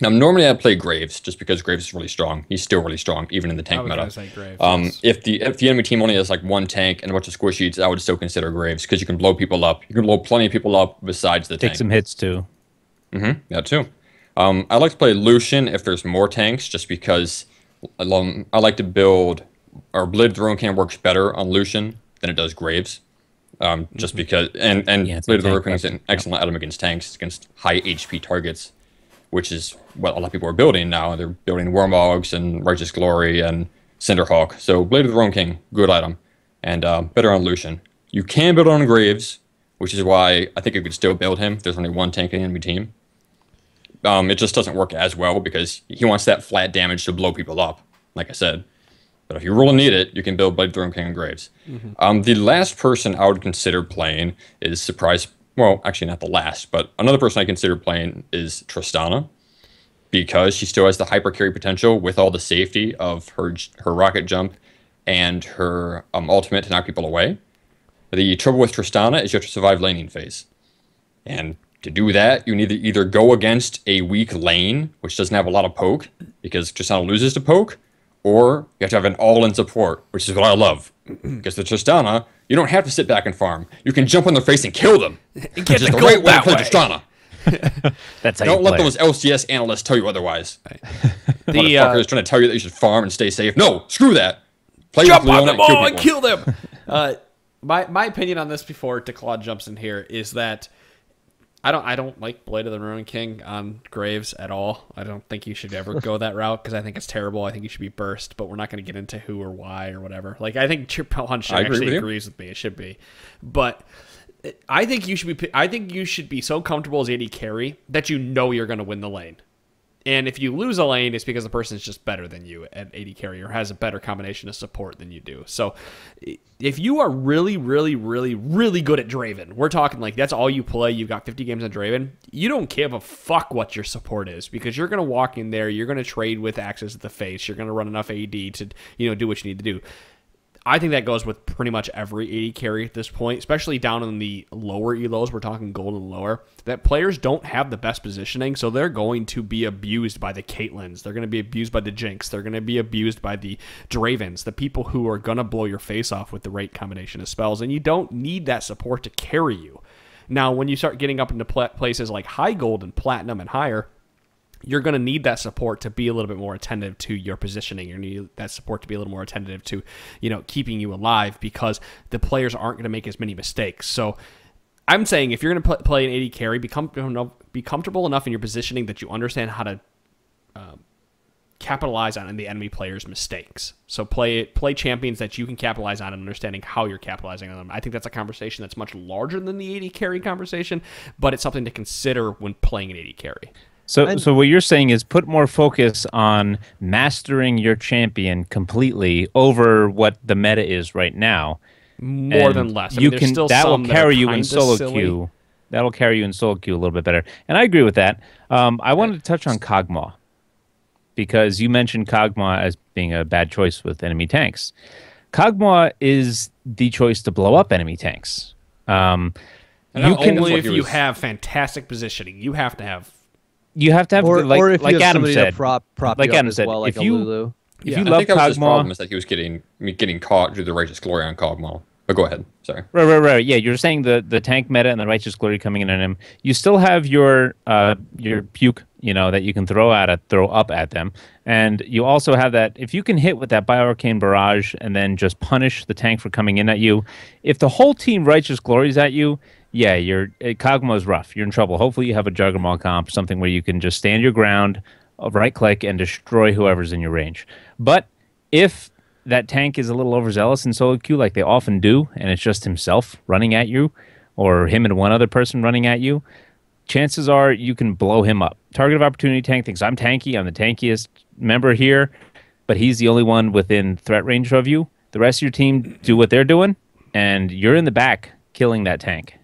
Now, normally I play Graves, just because Graves is really strong. He's still really strong, even in the tank meta. Graves, If the enemy team only has like 1 tank and a bunch of squishies, I would still consider Graves, because you can blow people up. You can blow plenty of people up besides the Take tank. some hits, too. That too. I like to play Lucian if there's more tanks, just because I like to build, or Blade of the Ruin King works better on Lucian than it does Graves. Just because, and Yeah, it's Blade of the a Ruin tank King is an excellent item against tanks, against high HP targets, which is what a lot of people are building now. They're building Wormogs and Righteous Glory and Cinderhawk. So Blade of the Ruin King, good item, and better on Lucian. You can build on Graves, which is why I think you could still build him if there's only 1 tank in the enemy team. It just doesn't work as well because he wants that flat damage to blow people up, like I said. But if you really need it, you can build Blade of the Ruin King and Graves. The last person I would consider playing is Surprise. Well, actually not the last, but another person I consider playing is Tristana, because she still has the hyper carry potential with all the safety of her rocket jump and her ultimate to knock people away. The trouble with Tristana is you have to survive laning phase. And to do that, you need to either go against a weak lane, which doesn't have a lot of poke, because Tristana loses to poke, or you have to have an all-in support, which is what I love. Because with Tristana, you don't have to sit back and farm. You can jump on their face and kill them. Get the the gold right way to that play way. Tristana. That's how Don't you let play. those LCS analysts tell you otherwise. The Motherfuckers trying to tell you that you should farm and stay safe. No, screw that. Play jump with on Leona them and kill all and people. kill them. My opinion on this before DeClaw jumps in here is that I don't like Blade of the Ruin King on Graves at all. I don't think you should ever go that route because I think it's terrible. I think you should be burst, but we're not going to get into who or why or whatever. Like I think Punch I agree actually with you. agrees with me. It should be, but I think you should be. I think you should be so comfortable as AD carry that you know you're going to win the lane. And if you lose a lane, it's because the person is just better than you at AD carry or has a better combination of support than you do. So if you are really, really, really, really good at Draven, we're talking like that's all you play, you've got 50 games on Draven, you don't give a fuck what your support is because you're going to walk in there, you're going to trade with access to the face, you're going to run enough AD to do what you need to do. I think that goes with pretty much every AD carry at this point, especially down in the lower elos. We're talking gold and lower. That players don't have the best positioning, so they're going to be abused by the Caitlyn's. They're going to be abused by the Jinx. They're going to be abused by the Dravens, the people who are going to blow your face off with the right combination of spells, and you don't need that support to carry you. Now, when you start getting up into places like high gold and platinum and higher, you're going to need that support to be a little bit more attentive to your positioning. You need that support to be a little more attentive to, keeping you alive because the players aren't going to make as many mistakes. So I'm saying if you're going to play an AD carry, be comfortable enough in your positioning that you understand how to capitalize on the enemy player's mistakes. So play champions that you can capitalize on and understanding how you're capitalizing on them. I think that's a conversation that's much larger than the AD carry conversation, but it's something to consider when playing an AD carry. So what you're saying is put more focus on mastering your champion completely over what the meta is right now. More than less. That will carry you in solo queue. That'll carry you in solo queue a little bit better. And I agree with that. I wanted to touch on Kog'Maw, because you mentioned Kog'Maw as being a bad choice with enemy tanks. Kog'Maw is the choice to blow up enemy tanks. Only if you have fantastic positioning. You have to have, or if like you have Adam said, said, prop like you Adam as said, well, like if you Lulu. if you I love think that was his problem, Kog'Maw, is that he was getting caught through the Righteous Glory on Kog'Maw. But go ahead. Sorry. right. Yeah, you're saying the tank meta and the Righteous Glory coming in on him. You still have your puke, that you can throw up at them, and you also have that if you can hit with that Bioarcane Barrage and then just punish the tank for coming in at you. If the whole team Righteous Glory's at you, yeah, Kog'Maw's rough. You're in trouble. Hopefully you have a Juggernaut comp, something where you can just stand your ground, right click, and destroy whoever's in your range. But if that tank is a little overzealous in solo queue, like they often do, and it's just himself running at you, or him and one other person running at you, chances are you can blow him up. Target of opportunity tank thinks, I'm tanky, I'm the tankiest member here, but he's the only one within threat range of you. The rest of your team do what they're doing, and you're in the back killing that tank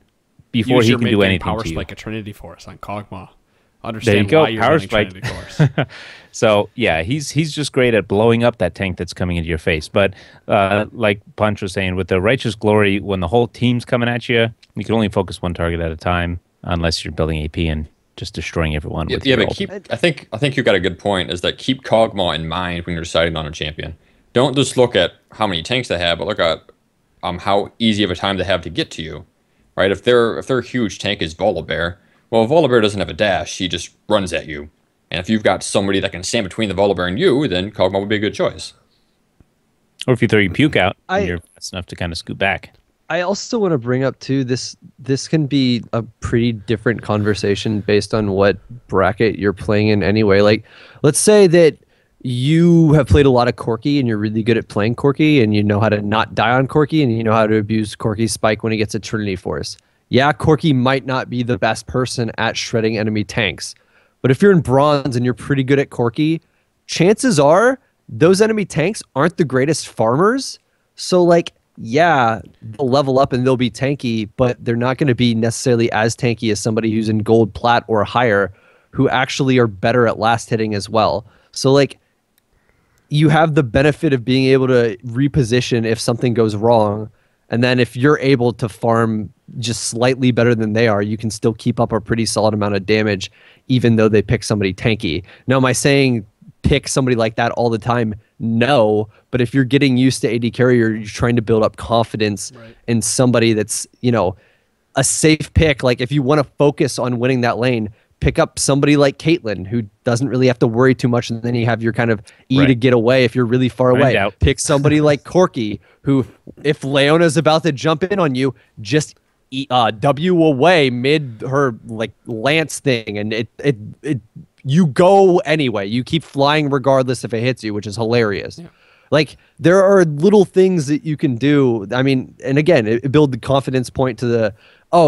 before he can do anything to you. Powerspike a Trinity Force on Kog'Maw. There you go, why you're running Trinity Force. So yeah, he's just great at blowing up that tank that's coming into your face. But like Punch was saying, with the Righteous Glory, when the whole team's coming at you, you can only focus one target at a time, unless you're building AP and just destroying everyone. With your ult. I think you got a good point. Is that keep Kog'Maw in mind when you're deciding on a champion. Don't just look at how many tanks they have, but look at how easy of a time they have to get to you. Right? If their huge tank is Volibear, well, Volibear doesn't have a dash. He just runs at you. And if you've got somebody that can stand between the Volibear and you, then Kog'Maw would be a good choice. Or if you throw your puke out, that's enough to kind of scoot back. I also want to bring up, too, this can be a pretty different conversation based on what bracket you're playing in anyway. Like, let's say that you have played a lot of Corki and you're really good at playing Corki and you know how to not die on Corki and you know how to abuse Corki's spike when he gets a Trinity Force. Yeah, Corki might not be the best person at shredding enemy tanks, but if you're in bronze and you're pretty good at Corki, chances are those enemy tanks aren't the greatest farmers. So, like, yeah, they'll level up and they'll be tanky, but they're not going to be necessarily as tanky as somebody who's in gold, plat, or higher, who actually are better at last hitting as well. So, like, you have the benefit of being able to reposition if something goes wrong. And then if you're able to farm just slightly better than they are, you can still keep up a pretty solid amount of damage, even though they pick somebody tanky. Now, am I saying pick somebody like that all the time? No. But if you're getting used to AD carry, or you're trying to build up confidence in somebody that's, a safe pick, like if you want to focus on winning that lane, pick up somebody like Caitlyn, who doesn't really have to worry too much, and then you have your kind of E to get away if you're really far away. Pick somebody like Corki, who, if Leona's about to jump in on you, just W away mid her like lance thing, and it you go anyway. You keep flying regardless if it hits you, which is hilarious. Yeah. Like, there are little things that you can do. I mean, and again, it builds the confidence point to the,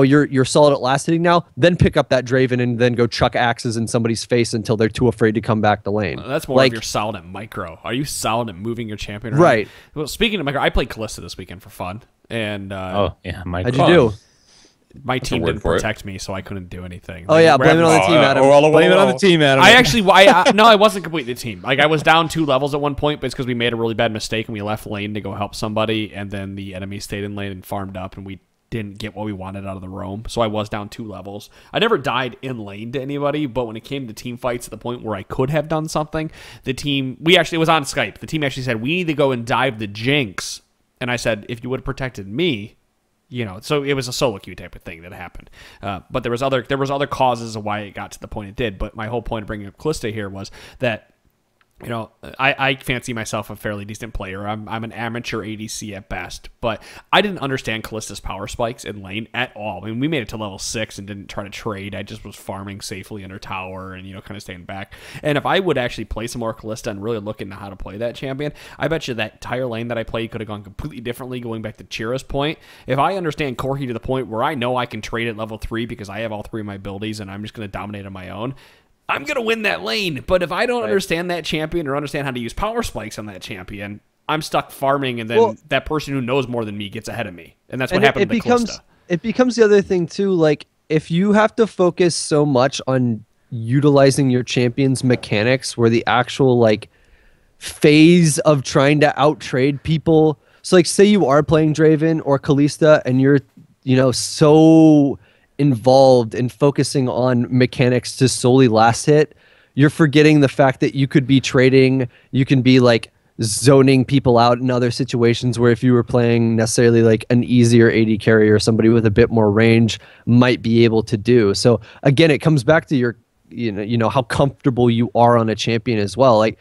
you're solid at last hitting now, then pick up that Draven and then go chuck axes in somebody's face until they're too afraid to come back the lane. That's more like, if you're solid at micro. Are you solid at moving your champion around? Right. Well, speaking of micro, I played Kalista this weekend for fun. And micro. How'd you do? My team didn't protect me, so I couldn't do anything. Oh, yeah, blame it on the team, Adam. Blame it on the team, Adam. I wasn't completely the team. Like, I was down 2 levels at one point, but it's because we made a really bad mistake and we left lane to go help somebody, and then the enemy stayed in lane and farmed up, and we didn't get what we wanted out of the roam. So I was down 2 levels. I never died in lane to anybody, but when it came to team fights at the point where I could have done something, it was on Skype. The team actually said, we need to go and dive the Jinx. And I said, if you would have protected me, so it was a solo queue type of thing that happened. But there was other causes of why it got to the point it did. But my whole point of bringing up Kalista here was that You know, I fancy myself a fairly decent player. I'm an amateur ADC at best, but I didn't understand Kallista's power spikes in lane at all. I mean, we made it to level 6 and didn't try to trade. I just was farming safely under tower and, you know, kind of staying back. And if I would actually play some more Kallista and really look into how to play that champion, I bet you that entire lane that I played could have gone completely differently, going back to Chira's point. If I understand Corki to the point where I know I can trade at level 3 because I have all 3 of my abilities and I'm just going to dominate on my own, I'm going to win that lane. But if I don't understand that champion or understand how to use power spikes on that champion, I'm stuck farming, and then that person who knows more than me gets ahead of me. And that's what happened to Kalista. It becomes the other thing, too. Like, if you have to focus so much on utilizing your champion's mechanics where the actual, like, phase of trying to out-trade people. So, like, say you are playing Draven or Kalista, and you're, you know, so involved in focusing on mechanics to solely last hit, you're forgetting the fact that you could be trading, you can be like zoning people out in other situations where if you were playing necessarily like an easier AD carry or somebody with a bit more range might be able to do. So again, it comes back to your, you know how comfortable you are on a champion as well. Like,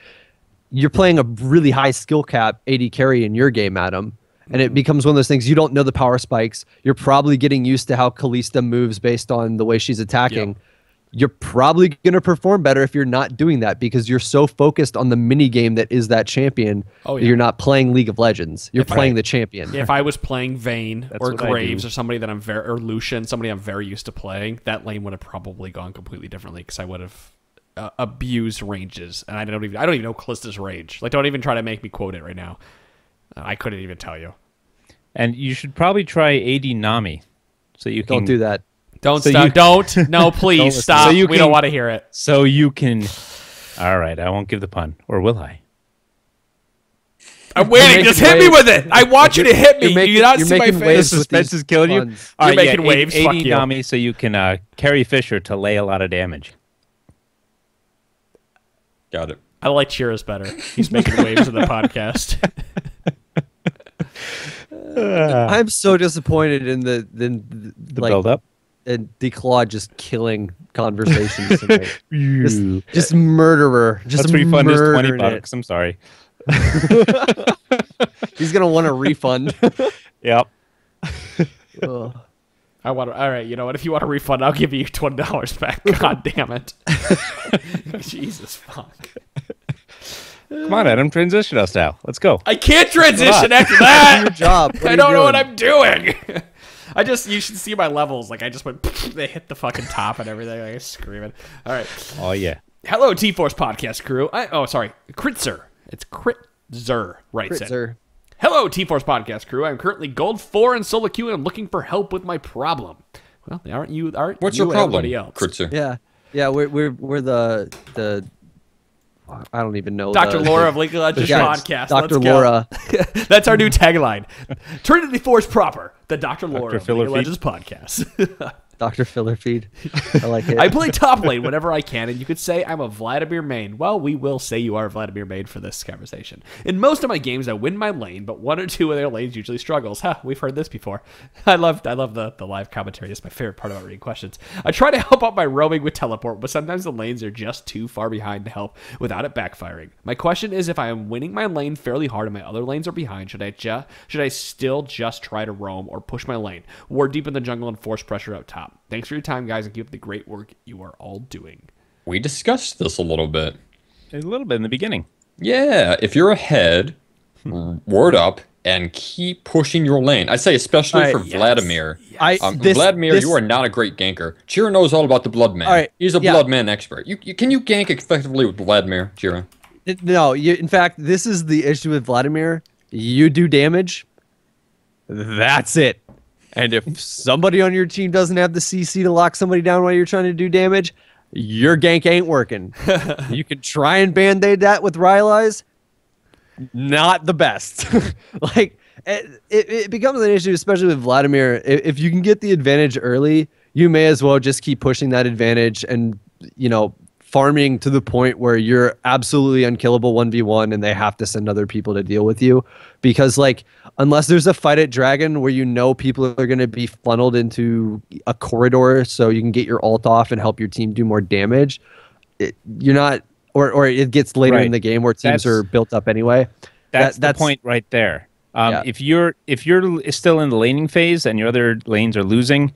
you're playing a really high skill cap AD carry in your game, Adam. And it becomes one of those things, you don't know the power spikes. You're probably getting used to how Kalista moves based on the way she's attacking. Yep. You're probably going to perform better if you're not doing that because you're so focused on the mini game that is that champion. That you're not playing League of Legends. You're playing the champion. If I was playing Vayne or Graves or somebody that I'm or Lucian, somebody I'm very used to playing, that lane would have probably gone completely differently because I would have abused ranges. And I don't even know Kallista's range. Like, don't even try to make me quote it right now. I couldn't even tell you. And you should probably try AD Nami, so you can. Don't do that. Don't stop. Don't. No, please stop. So we don't want to hear it. So you can. All right, I won't give the pun, or will I? I'm waiting. Just hit me with it. I want you to hit me. You do not see my face. The suspense is killing you. You're making waves. AD Fuck you. Nami, so you can carry Fisher to lay a lot of damage. Got it. I like Chira's better. He's making waves in the podcast. I'm so disappointed in the like, build up and Declaw just killing conversations. just murderer. Just let's refund his $20. I'm sorry. He's gonna want a refund. Yep. I want to. All right, you know what? If you want a refund, I'll give you $20 back. God damn it! Jesus fuck. Come on, Adam, transition us now. Let's go. I can't transition after that. Your job. I don't know what I'm doing. You should see my levels. Like, I just went, they hit the fucking top and everything. Like, I'm screaming. All right. Oh, yeah. Hello, T-Force Podcast crew. Sorry. Critzer. It's Critzer, right? Critzer. Hello, T-Force Podcast crew. I'm currently gold 4 in solo queue and I'm looking for help with my problem. Well, What's your problem, else? Critzer? Yeah, we're the I don't even know. Dr. Laura of League of Legends podcast. Dr. Laura. That's our new tagline. Trinity Force proper, the Dr. Laura of League of Legends podcast. Dr. Fillerfeed. I like it. I play top lane whenever I can, and you could say I'm a Vladimir main. Well, we will say you are a Vladimir main for this conversation. In most of my games, I win my lane, but one or two of their lanes usually struggles. We've heard this before. I love the live commentary. It's my favorite part about reading questions. I try to help out by roaming with teleport, but sometimes the lanes are just too far behind to help without it backfiring. My question is, if I am winning my lane fairly hard and my other lanes are behind, should I still just try to roam or push my lane, war deep in the jungle and force pressure up top? Thanks for your time, guys, and keep up the great work you are all doing. We discussed this a little bit. A little bit in the beginning. Yeah, if you're ahead, ward up and keep pushing your lane. I'd say especially for Vladimir. Vladimir, you are not a great ganker. Chira knows all about the blood man. He's a blood man expert. Can you gank effectively with Vladimir, Chira? No, in fact, this is the issue with Vladimir. You do damage, that's it. And if somebody on your team doesn't have the CC to lock somebody down while you're trying to do damage, your gank ain't working. You can try and band-aid that with Rylai's. Not the best. Like, it becomes an issue, especially with Vladimir. If you can get the advantage early, you may as well just keep pushing that advantage and, farming to the point where you're absolutely unkillable 1v1 and they have to send other people to deal with you. Because, unless there's a fight at Dragon where people are going to be funneled into a corridor so you can get your ult off and help your team do more damage, you're not or it gets later in Right. the game where teams are built up anyway. That's the point right there. If you're still in the laning phase and your other lanes are losing,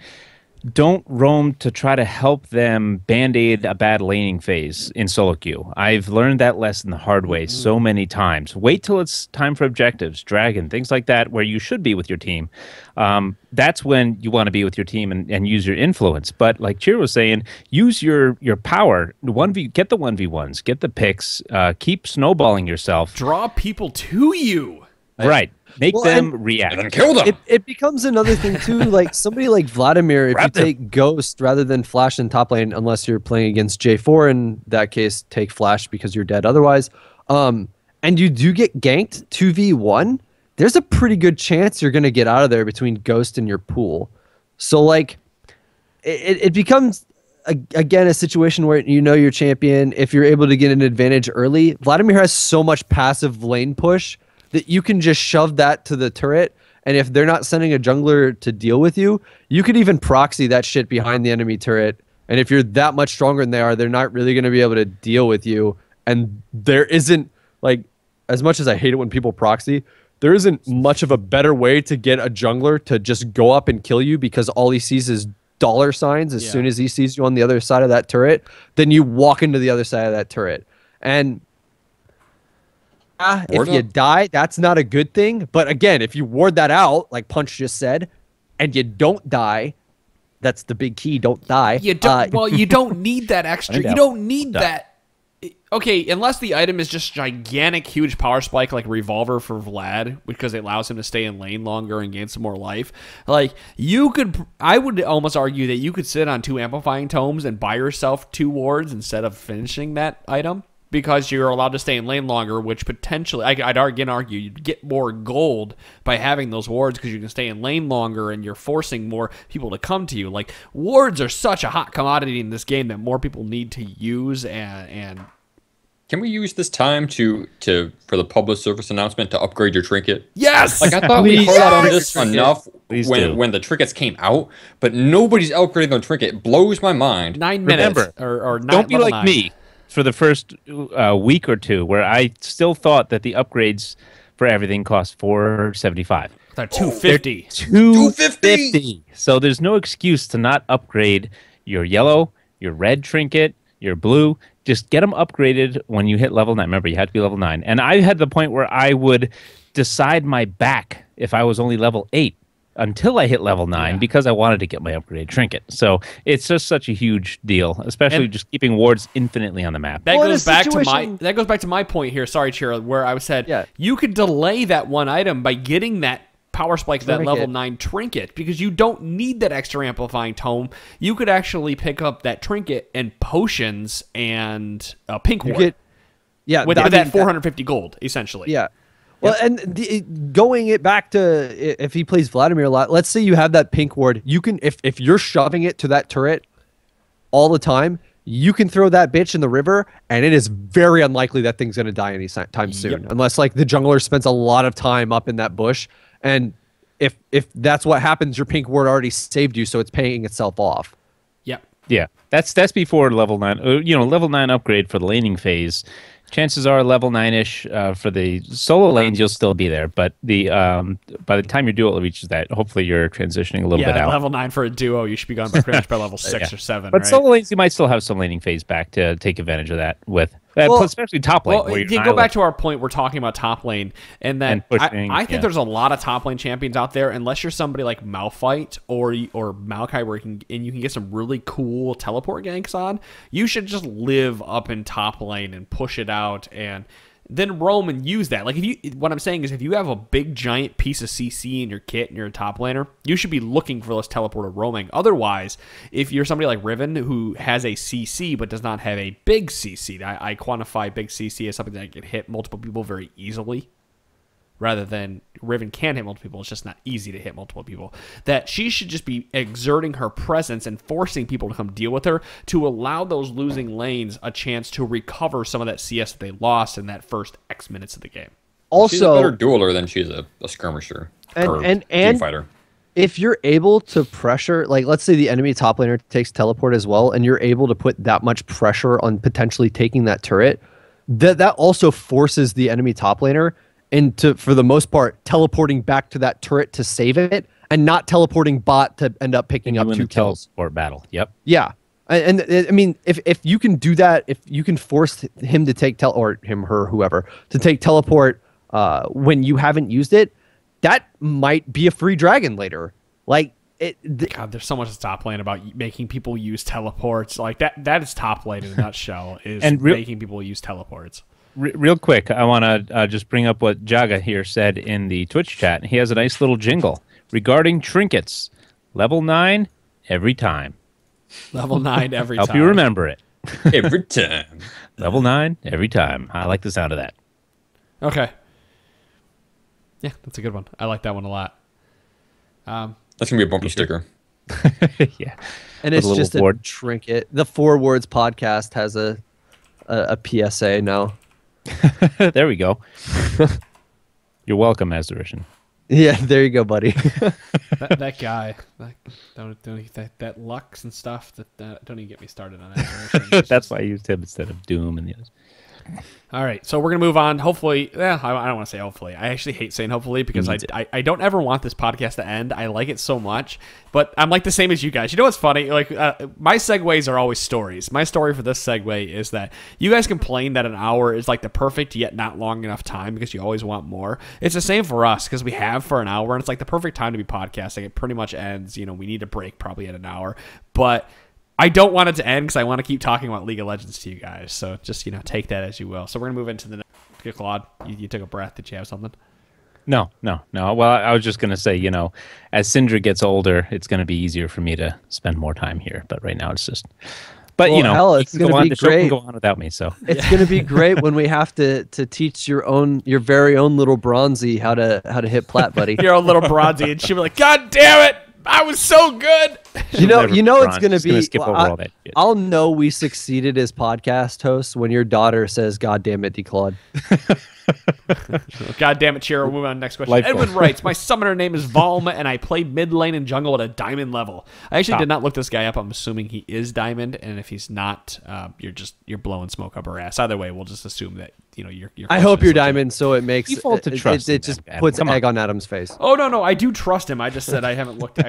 don't roam to try to help them band-aid a bad laning phase in solo queue. I've learned that lesson the hard way so many times. Wait till it's time for objectives, dragon, things like that, where you should be with your team. That's when you want to be with your team and use your influence. But like Cheer was saying, use your power. Get the 1v1s, get the picks, keep snowballing yourself. Draw people to you. Right. Make them react. And then kill them. It becomes another thing too. Like somebody like Vladimir, if you take Ghost rather than Flash in top lane, unless you're playing against J4, in that case, take Flash because you're dead otherwise. And you do get ganked 2v1. There's a pretty good chance you're gonna get out of there between Ghost and your pool. So like, it becomes again a situation where you know your champion. If you're able to get an advantage early, Vladimir has so much passive lane push that you can just shove that to the turret, and if they're not sending a jungler to deal with you, you could even proxy that shit behind the enemy turret, and if you're that much stronger than they are, they're not really going to be able to deal with you, and there isn't, like, as much as I hate it when people proxy, there isn't much of a better way to get a jungler to just go up and kill you because all he sees is dollar signs as soon as he sees you on the other side of that turret, then you walk into the other side of that turret. And if you die, that's not a good thing. But again, if you ward that out, like Punch just said, and you don't die, that's the big key. Don't die. You don't. Well, you don't need that extra. You don't need that. Okay, unless the item is just gigantic, huge power spike like Revolver for Vlad, because it allows him to stay in lane longer and gain some more life. Like, you could, I would almost argue that you could sit on 2 amplifying tomes and buy yourself 2 wards instead of finishing that item, because you're allowed to stay in lane longer, which potentially, I'd again argue, you'd get more gold by having those wards because you can stay in lane longer and you're forcing more people to come to you. Like, wards are such a hot commodity in this game that more people need to use, and can we use this time for the public service announcement to upgrade your trinket? yes! Like, I thought we heard on this enough Please when the trinkets came out, but nobody's upgrading their trinket. It blows my mind. 9 minutes. Remember, or 9, don't be level like 9. me for the first week or two, where I still thought that the upgrades for everything cost $475. They're 250. $250. So there's no excuse to not upgrade your yellow, your red trinket, your blue. Just get them upgraded when you hit level 9. Remember, you have to be level 9. And I had the point where I would decide my back if I was only level 8 until I hit level 9 because I wanted to get my upgraded trinket. So it's just such a huge deal, especially just keeping wards infinitely on the map. That goes back to my point here. Sorry, Chira, where I said you could delay that one item by getting that power spike, that level 9 trinket, because you don't need that extra amplifying tome. You could actually pick up that trinket and potions and a pink ward. With that 450 gold, essentially. Yeah. Well, and going it back to if he plays Vladimir a lot, let's say you have that pink ward, you can, if you're shoving it to that turret all the time, you can throw that bitch in the river, and it is very unlikely that thing's going to die anytime soon, unless like the jungler spends a lot of time up in that bush. And if that's what happens, your pink ward already saved you, so it's paying itself off. Yep. Yeah, that's before level 9. Level 9 upgrade for the laning phase. Chances are level 9-ish for the solo lanes, you'll still be there. But by the time your duo reaches that, hopefully you're transitioning a little bit out. Level 9 for a duo, you should be gone pretty much by level 6 or 7. But right? solo lanes, you might still have some laning phase back to take advantage of that with. Especially top lane. Well, you go back to our point. We're talking about top lane, and then pushing, I think there's a lot of top lane champions out there. Unless you're somebody like Malphite or Maokai, where you can get some really cool teleport ganks on, you should just live up in top lane and push it out, and then roam and use that. Like, what I'm saying is, if you have a big giant piece of CC in your kit and you're a top laner, you should be looking for those teleporter roaming. Otherwise, if you're somebody like Riven who has a CC but does not have a big CC, I quantify big CC as something that can hit multiple people very easily, rather than Riven can hit multiple people. It's just not easy to hit multiple people. That she should just be exerting her presence and forcing people to come deal with her to allow those losing lanes a chance to recover some of that CS that they lost in that first X minutes of the game. Also, she's a better dueler than she's a skirmisher and fighter. if you're able to pressure, like let's say the enemy top laner takes teleport as well, and you're able to put that much pressure on potentially taking that turret, that also forces the enemy top laner into, for the most part, teleporting back to that turret to save it, and not teleporting bot to end up picking up 2 kills. Teleport battle. Yep. Yeah. And I mean, if you can do that, if you can force him to take or him, her, whoever, to take teleport when you haven't used it, that might be a free dragon later. Like, God, there's so much top lane about making people use teleports. Like that is top lane in a nutshell. Is making people use teleports. Real quick, I want to just bring up what Jaga here said in the Twitch chat. He has a nice little jingle regarding trinkets. Level 9 every time. Level 9 every time. Help you remember it. Every time. Level 9 every time. I like the sound of that. Okay. Yeah, that's a good one. I like that one a lot. That's going to be a bumper sticker. Yeah. And it's just a trinket. The 4 Words podcast has a PSA now. There we go. You're welcome, Azurition. Yeah, there you go, buddy. that guy, that Lux and stuff. That don't even get me started on that. That's why I used him instead of Doom and the others. All right, so we're gonna move on. Hopefully, I don't want to say hopefully. I actually hate saying hopefully because I don't ever want this podcast to end. I like it so much, but I'm like the same as you guys. You know what's funny? Like my segues are always stories. My story for this segue is that you guys complain that an hour is like the perfect yet not long enough time because you always want more. It's the same for us because we have for an hour and it's like the perfect time to be podcasting. It pretty much ends. You know, we need a break probably at an hour, but I don't want it to end because I want to keep talking about League of Legends to you guys. So just, take that as you will. So we're going to move into the next. Claude, you took a breath. Did you have something? No. Well, I was just going to say, as Syndra gets older, it's going to be easier for me to spend more time here. But right now it's just... But, hell, it's going to be the show great. Can go on without me, so... It's going to be great when we have to teach your very own little Bronzy how to hit plat, buddy. Your own little Bronzy. And she'll be like, God damn it! I was so good. You know it's going to be. Skip over all that shit. I'll know we succeeded as podcast hosts when your daughter says, "God damn it, DeClaude." God damn it, Chiro. We'll move on to the next question. Edwin writes, my summoner name is Valma, and I play mid lane and jungle at a diamond level. I actually did not look this guy up. I'm assuming he is diamond, and if he's not, you're blowing smoke up her ass. Either way, we'll just assume that you're I hope you're diamond, so it makes it just puts egg on Adam's face. Oh no, I do trust him. I just said I haven't looked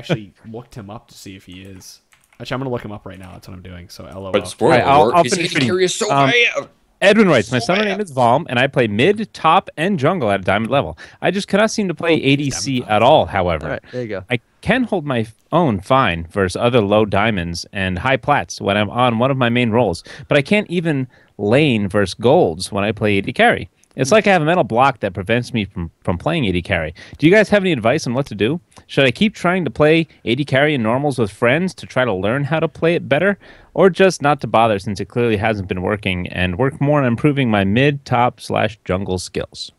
him up to see if he is. Actually, I'm gonna look him up right now. That's what I'm doing. So LOL. But spoiler alert, his AD carry is so bad. Edwin writes, my summoner name is Valm, and I play mid, top, and jungle at a diamond level. I just cannot seem to play ADC at all, however. All right, there you go. I can hold my own fine versus other low diamonds and high plats when I'm on one of my main roles, but I can't even lane versus golds when I play AD carry. It's like I have a mental block that prevents me from playing AD carry. Do you guys have any advice on what to do? Should I keep trying to play AD carry in normals with friends to try to learn how to play it better? Or just not to bother since it clearly hasn't been working and work more on improving my mid, top / jungle skills?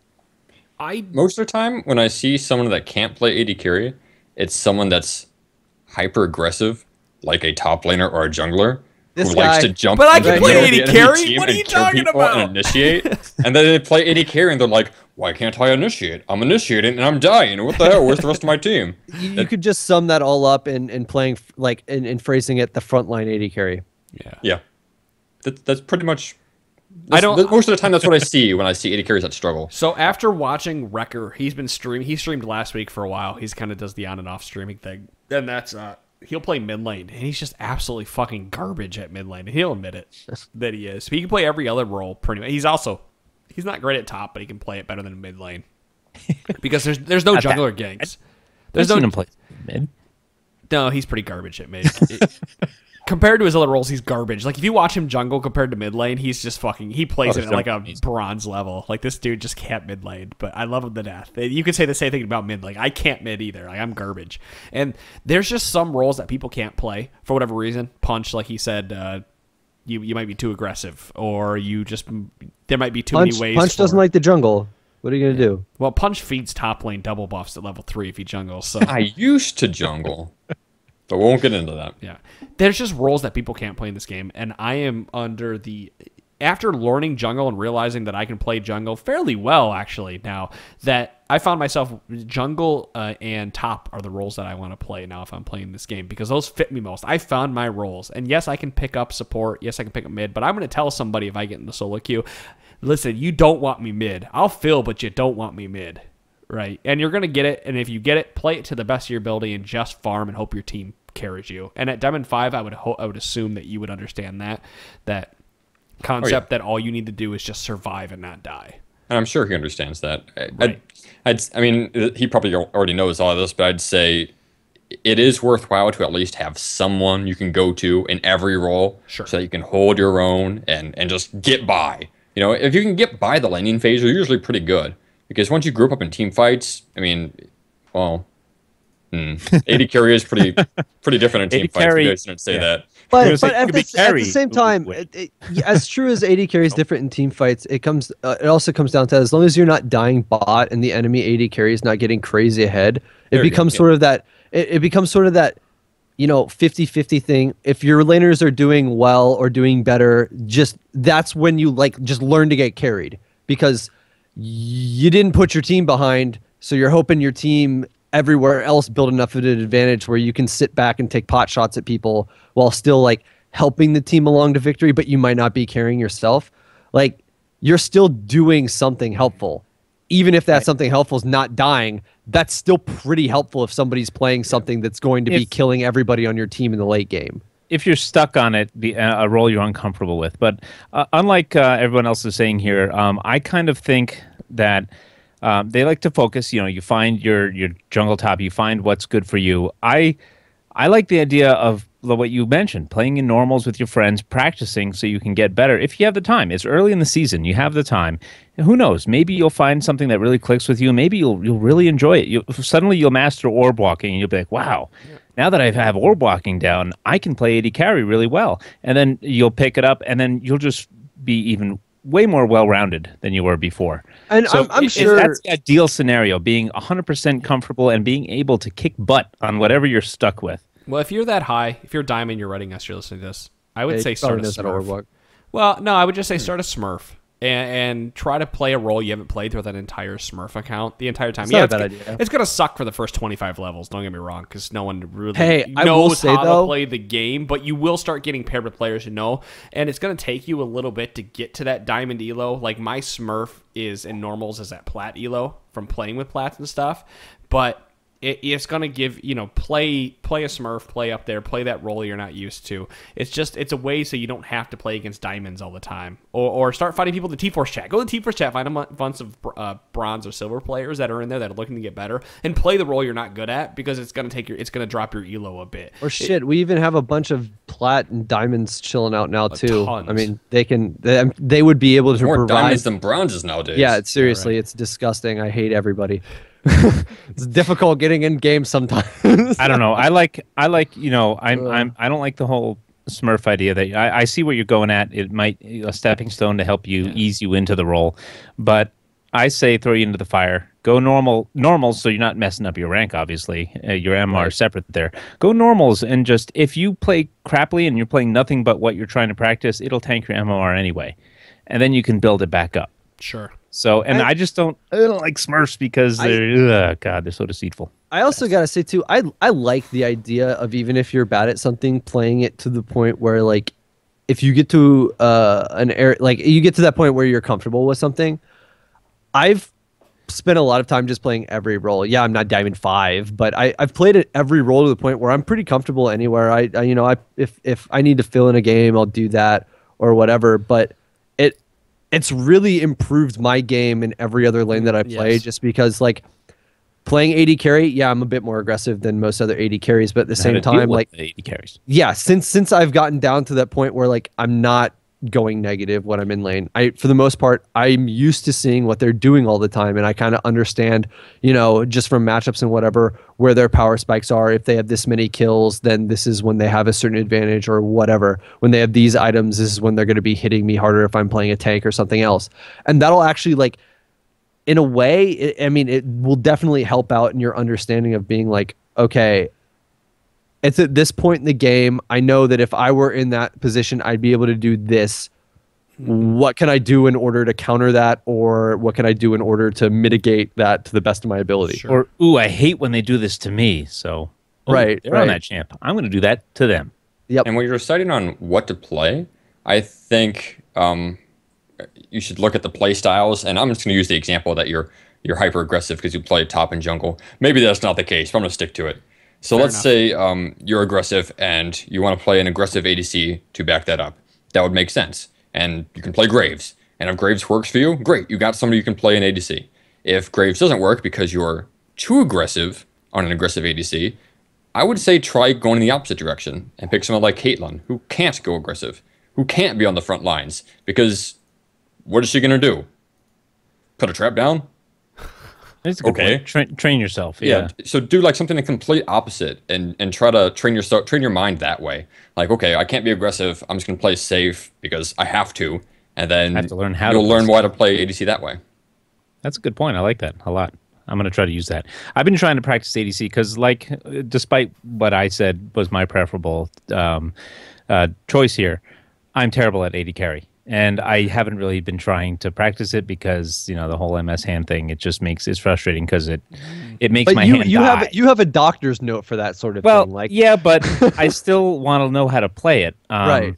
Most of the time when I see someone that can't play AD carry, it's someone that's hyper aggressive, like a top laner or a jungler. This who guy, likes to jump but I can play into the AD enemy carry? team What are and you kill talking people about? and initiate, and then they play AD carry and they're like, why can't I initiate? I'm initiating and I'm dying. What the hell? Where's the rest of my team? You could just sum that all up in playing, like, in phrasing it, the frontline AD carry. Yeah. That's pretty much... most of the time, that's what I see when I see AD carries that struggle. So after watching Wrecker, he's been streaming. He streamed last week for a while. He's kind of does the on and off streaming thing. And that's... he'll play mid lane, and he's just absolutely fucking garbage at mid lane. And he'll admit it that he is. He can play every other role pretty much. He's not great at top, but he can play it better than mid lane. Because there's no jungler ganks. There's no play mid. No, he's pretty garbage at mid. Compared to his other roles, he's garbage. Like, if you watch him jungle compared to mid lane, he's just fucking... He plays it at, like, a bronze level. Like, this dude just can't mid lane, but I love him to death. You could say the same thing about mid. Like, I can't mid either. Like, I'm garbage. And there's just some roles that people can't play for whatever reason. Punch, like he said, you might be too aggressive, or there might be too many ways. Punch doesn't like the jungle. What are you going to do? Well, Punch feeds top lane double buffs at level 3 if he jungles, so... I used to jungle. But we won't get into that. Yeah. There's just roles that people can't play in this game, and I am under the after learning jungle and realizing that I can play jungle fairly well, actually, now that I found myself jungle and top are the roles that I want to play now if I'm playing this game, because those fit me most. I found my roles. And yes, I can pick up support. Yes, I can pick up mid, but I'm going to tell somebody if I get in the solo queue, listen, you don't want me mid. I'll fill, but you don't want me mid, right? And you're going to get it. And if you get it, play it to the best of your ability and just farm and hope your team carries you. And at Diamond 5, I would assume that you would understand that concept, that all you need to do is just survive and not die. And I'm sure he understands that. Right. I mean, he probably already knows all of this, but I'd say it is worthwhile to at least have someone you can go to in every role, so that you can hold your own and just get by. You know, if you can get by the laning phase, you're usually pretty good. Because once you group up in team fights, I mean, well, AD carry is pretty different in team fights. You guys didn't say that. But at the same time, as true as AD carry is different in team fights, it also comes down to, as long as you're not dying bot and the enemy AD carry is not getting crazy ahead, it becomes sort of that. It becomes sort of that, 50-50 thing. If your laners are doing well or doing better, that's when you just learn to get carried, because you didn't put your team behind, so you're hoping your team everywhere else build enough of an advantage where you can sit back and take pot shots at people while still helping the team along to victory, but you might not be carrying yourself. You're still doing something helpful. Even if that something helpful is not dying, that's still pretty helpful if somebody's playing something that's going to be killing everybody on your team in the late game. If you're stuck on it, a role you're uncomfortable with. But unlike everyone else is saying here, I kind of think that they like to focus. You find your jungle top, you find what's good for you. I like the idea of what you mentioned, playing in normals with your friends, practicing so you can get better if you have the time. It's early in the season, you have the time. And who knows? Maybe you'll find something that really clicks with you. Maybe you'll really enjoy it. Suddenly you'll master orb walking, and you'll be like, wow. Now that I have orb walking down, I can play AD carry really well. And then you'll pick it up, and then you'll just be even way more well-rounded than you were before. And so I'm sure that's the ideal scenario, being 100% comfortable and being able to kick butt on whatever you're stuck with. Well, if you're that high, if you're Diamond, you're writing us, you're listening to this, I would say start a Smurf. Well, no, I would just say start a Smurf. And try to play a role you haven't played through that entire Smurf account the entire time. It's not a bad idea. It's going to suck for the first 25 levels, don't get me wrong, because no one really knows how to play the game, but you will start getting paired with players who know, and it's going to take you a little bit to get to that Diamond Elo. Like, my Smurf is in normals is at Plat Elo from playing with Plats and stuff, but it's going to give, play a Smurf, play up there, play that role you're not used to. It's a way so you don't have to play against diamonds all the time. Or start fighting people in the T-Force chat. Go to the T-Force chat, find a bunch of bronze or silver players that are in there that are looking to get better, and play the role you're not good at, because it's going to drop your elo a bit. Or we even have a bunch of plat and diamonds chilling out now too. Tons. I mean, they would be able to more provide diamonds than bronzes nowadays. Yeah, seriously, It's disgusting. I hate everybody. It's difficult getting in games sometimes. I don't know. I don't like the whole Smurf idea. That I see what you're going at. It might a stepping stone to help you ease you into the role, but I say throw you into the fire. Go normals, so you're not messing up your rank. Obviously, your MR is separate there. Go normals, and just if you play crappily and you're playing nothing but what you're trying to practice, it'll tank your MR anyway, and then you can build it back up. Sure. So, and I don't like Smurfs because they're so deceitful. I also gotta say too, I like the idea of, even if you're bad at something, playing it to the point where, like, if you get to you get to that point where you're comfortable with something. I've spent a lot of time just playing every role. Yeah, I'm not Diamond 5, but I've played at every role to the point where I'm pretty comfortable anywhere. If I need to fill in a game, I'll do that or whatever. But it's really improved my game in every other lane that I play, just because, like, playing AD carry, I'm a bit more aggressive than most other AD carries, but at the same time, like, AD carries. Yeah, since I've gotten down to that point where, like, I'm not going negative when I'm in lane, for the most part, I'm used to seeing what they're doing all the time, and I kind of understand, just from matchups and whatever, where their power spikes are. If they have this many kills, then this is when they have a certain advantage, or whatever. When they have these items, this is when they're going to be hitting me harder if I'm playing a tank or something else. And that'll actually, like, in a way, it will definitely help out in your understanding of being like, okay, it's at this point in the game, I know that if I were in that position, I'd be able to do this what can I do in order to counter that, or what can I do in order to mitigate that to the best of my ability? Sure. Or, ooh, I hate when they do this to me. So, Right, they're on right. that champ. I'm going to do that to them. Yep. And when you're deciding on what to play, I think you should look at the play styles. And I'm just going to use the example that you're hyper aggressive because you play top and jungle. Maybe that's not the case, but I'm going to stick to it. So let's say you're aggressive and you want to play an aggressive ADC to back that up. That would make sense. And you can play Graves. And if Graves works for you, great. You got somebody you can play an ADC. If Graves doesn't work because you're too aggressive on an aggressive ADC, I would say try going in the opposite direction and pick someone like Caitlyn, who can't go aggressive, who can't be on the front lines. Because what is she going to do? Put a trap down? It's a good Okay. point. Train yourself. Yeah. So do like something the complete opposite and try to train your mind that way. Like, okay, I can't be aggressive. I'm just gonna play safe because I have to. And then I have to learn how you'll to learn play why to play ADC that way. That's a good point. I like that a lot. I'm going to try to use that. I've been trying to practice ADC because, like, despite what I said was my preferable choice here, I'm terrible at AD carry. And I haven't really been trying to practice it because, the whole MS hand thing, it's frustrating because it makes my hand die. You have a doctor's note for that sort of thing. Like, yeah, but I still want to know how to play it. Right.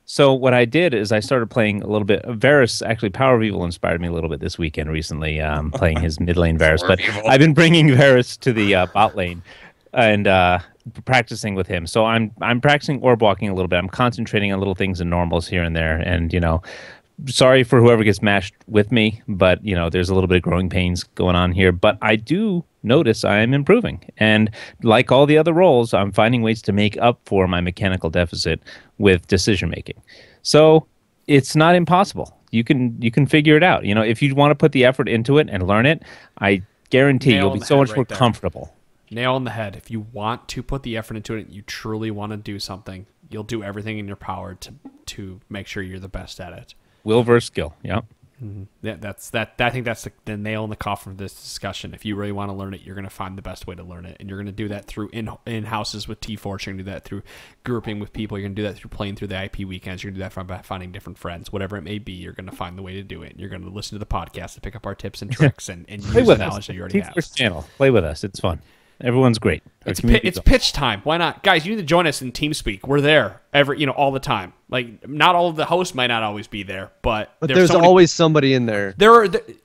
So what I did is I started playing a little bit. Varus, actually, Power of Evil inspired me a little bit this weekend recently, playing his mid lane Varus. But I've been bringing Varus to the bot lane and practicing with him. So I'm practicing orb walking a little bit. I'm concentrating on little things and normals here and there. And, sorry for whoever gets matched with me, but, there's a little bit of growing pains going on here. But I do notice I am improving. And like all the other roles, I'm finding ways to make up for my mechanical deficit with decision making. So it's not impossible. You can figure it out. If you want to put the effort into it and learn it, I guarantee you'll be so much more comfortable. Nail on the head. If you want to put the effort into it, and you truly want to do something, you'll do everything in your power to make sure you're the best at it. Will versus skill. Yep. Yeah, I think that's the nail in the coffin of this discussion. If you really want to learn it, you're going to find the best way to learn it, and you're going to do that through in houses with T-Force. You're going to do that through grouping with people. You're going to do that through playing through the IP weekends. You're going to do that by finding different friends, whatever it may be. You're going to find the way to do it. And you're going to listen to the podcast to pick up our tips and tricks and use the knowledge that you already have. T-Force channel. Play with us. It's fun. Everyone's great. It's pitch time. Why not, guys? You need to join us in TeamSpeak. We're there all the time. Like, not all of the hosts might not always be there, but there's always somebody in there.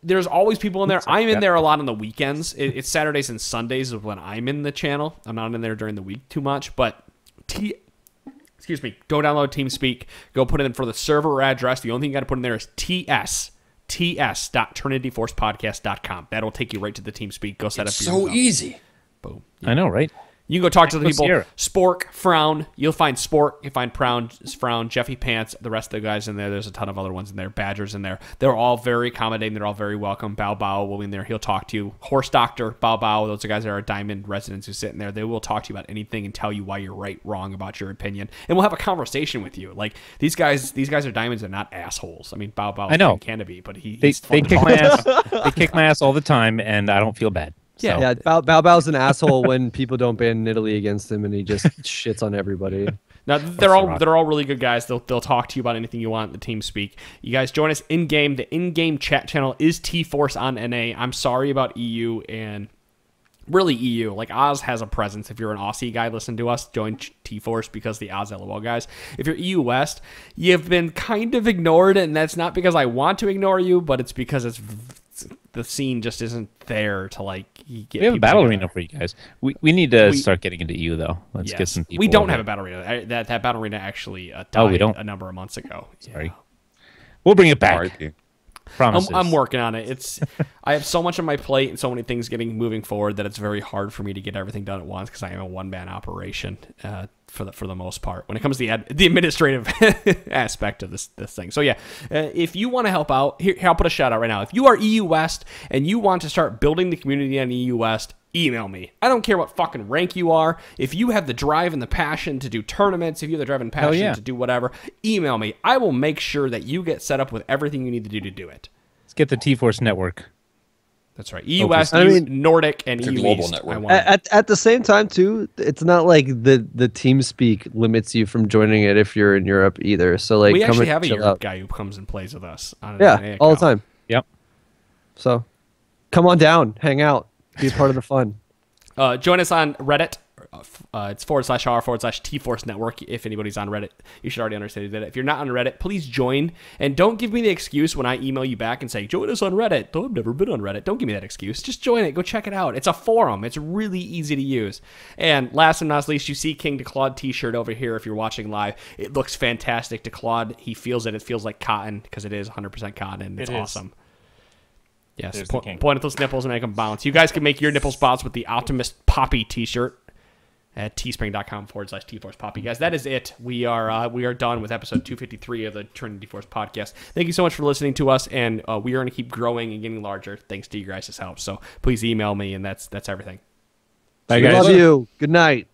There's always people in there. I'm in there a lot on the weekends. It's Saturdays and Sundays is when I'm in the channel. I'm not in there during the week too much, but go download TeamSpeak. Go put it in for the server address. The only thing you got to put in there is ts.trinityforcepodcast.com. That'll take you right to the TeamSpeak. Go set up your so easy. Boom. I know, right? You can go talk to the people. Sierra. Spork, Frown. You'll find Spork. You'll find Frown, Jeffy Pants, the rest of the guys in there. There's a ton of other ones in there. Badgers in there. They're all very accommodating. They're all very welcome. Bao Bao will be in there. He'll talk to you. Horse Doctor, Bao Bao. Those are guys that are Diamond residents who sit in there. They will talk to you about anything and tell you why you're right, wrong about your opinion. And we'll have a conversation with you. Like, these guys are Diamonds are not assholes. I mean, Bao Bao I know. can be, but They kick kick my ass. They kick my ass all the time, and I don't feel bad. Yeah. Yeah, Bao Bao's an asshole when people don't ban Italy against him, and he just shits on everybody. Now they're all really good guys. They'll talk to you about anything you want in the TeamSpeak. You guys join us in game. The in-game chat channel is T-Force on NA. I'm sorry about EU and really EU. Like, Oz has a presence. If you're an Aussie guy, listen to us. Join T-Force because the Oz LOL guys. If you're EU West, you've been kind of ignored, and that's not because I want to ignore you, but it's because the scene just isn't there to get. We have a battle arena for you guys. We need to start getting into EU though. Let's get some people. We don't have a battle arena. That battle arena actually died we don't. a number of months ago. Sorry. Yeah. We'll bring it back. RIP. Promises. I'm working on it. I have so much on my plate and so many things moving forward that it's very hard for me to get everything done at once because I am a one-man operation for the most part when it comes to the administrative aspect of this thing. So yeah, if you want to help out, here I'll put a shout out right now. If you are EU West and you want to start building the community on EU West, email me. I don't care what fucking rank you are. If you have the drive and the passion to do tournaments, if you have the drive and passion to do whatever, email me. I will make sure that you get set up with everything you need to do it. Let's get the T-Force network. That's right. EUS, Nordic, and It's a EU global East. network. I want it. At the same time, too, it's not like the team speak limits you from joining it if you're in Europe either. So like, We come actually and have a chill Europe out. guy who comes and plays with us. On an Yeah, NA all the account. time. Yep. So come on down, hang out, be a part of the fun. Join us on Reddit. It's /r/T-Force Network. If anybody's on Reddit, you should already understand that. If you're not on Reddit, please join. And don't give me the excuse when I email you back and say, join us on Reddit. Though I've never been on Reddit. Don't give me that excuse. Just join it. Go check it out. It's a forum. It's really easy to use. And last and not least, you see King to Claude t-shirt over here if you're watching live. It looks fantastic to Claude. He feels it. It feels like cotton because it is 100% cotton. And it's awesome. Yes, point at those nipples and make them bounce. You guys can make your nipples bounce with the Optimist Poppy t-shirt at teespring.com/T-Force Poppy. Guys, that is it. We are done with episode 253 of the Trinity Force podcast. Thank you so much for listening to us, and we are going to keep growing and getting larger thanks to you guys' help. So please email me, and that's everything. Bye, guys. Love you. Good night.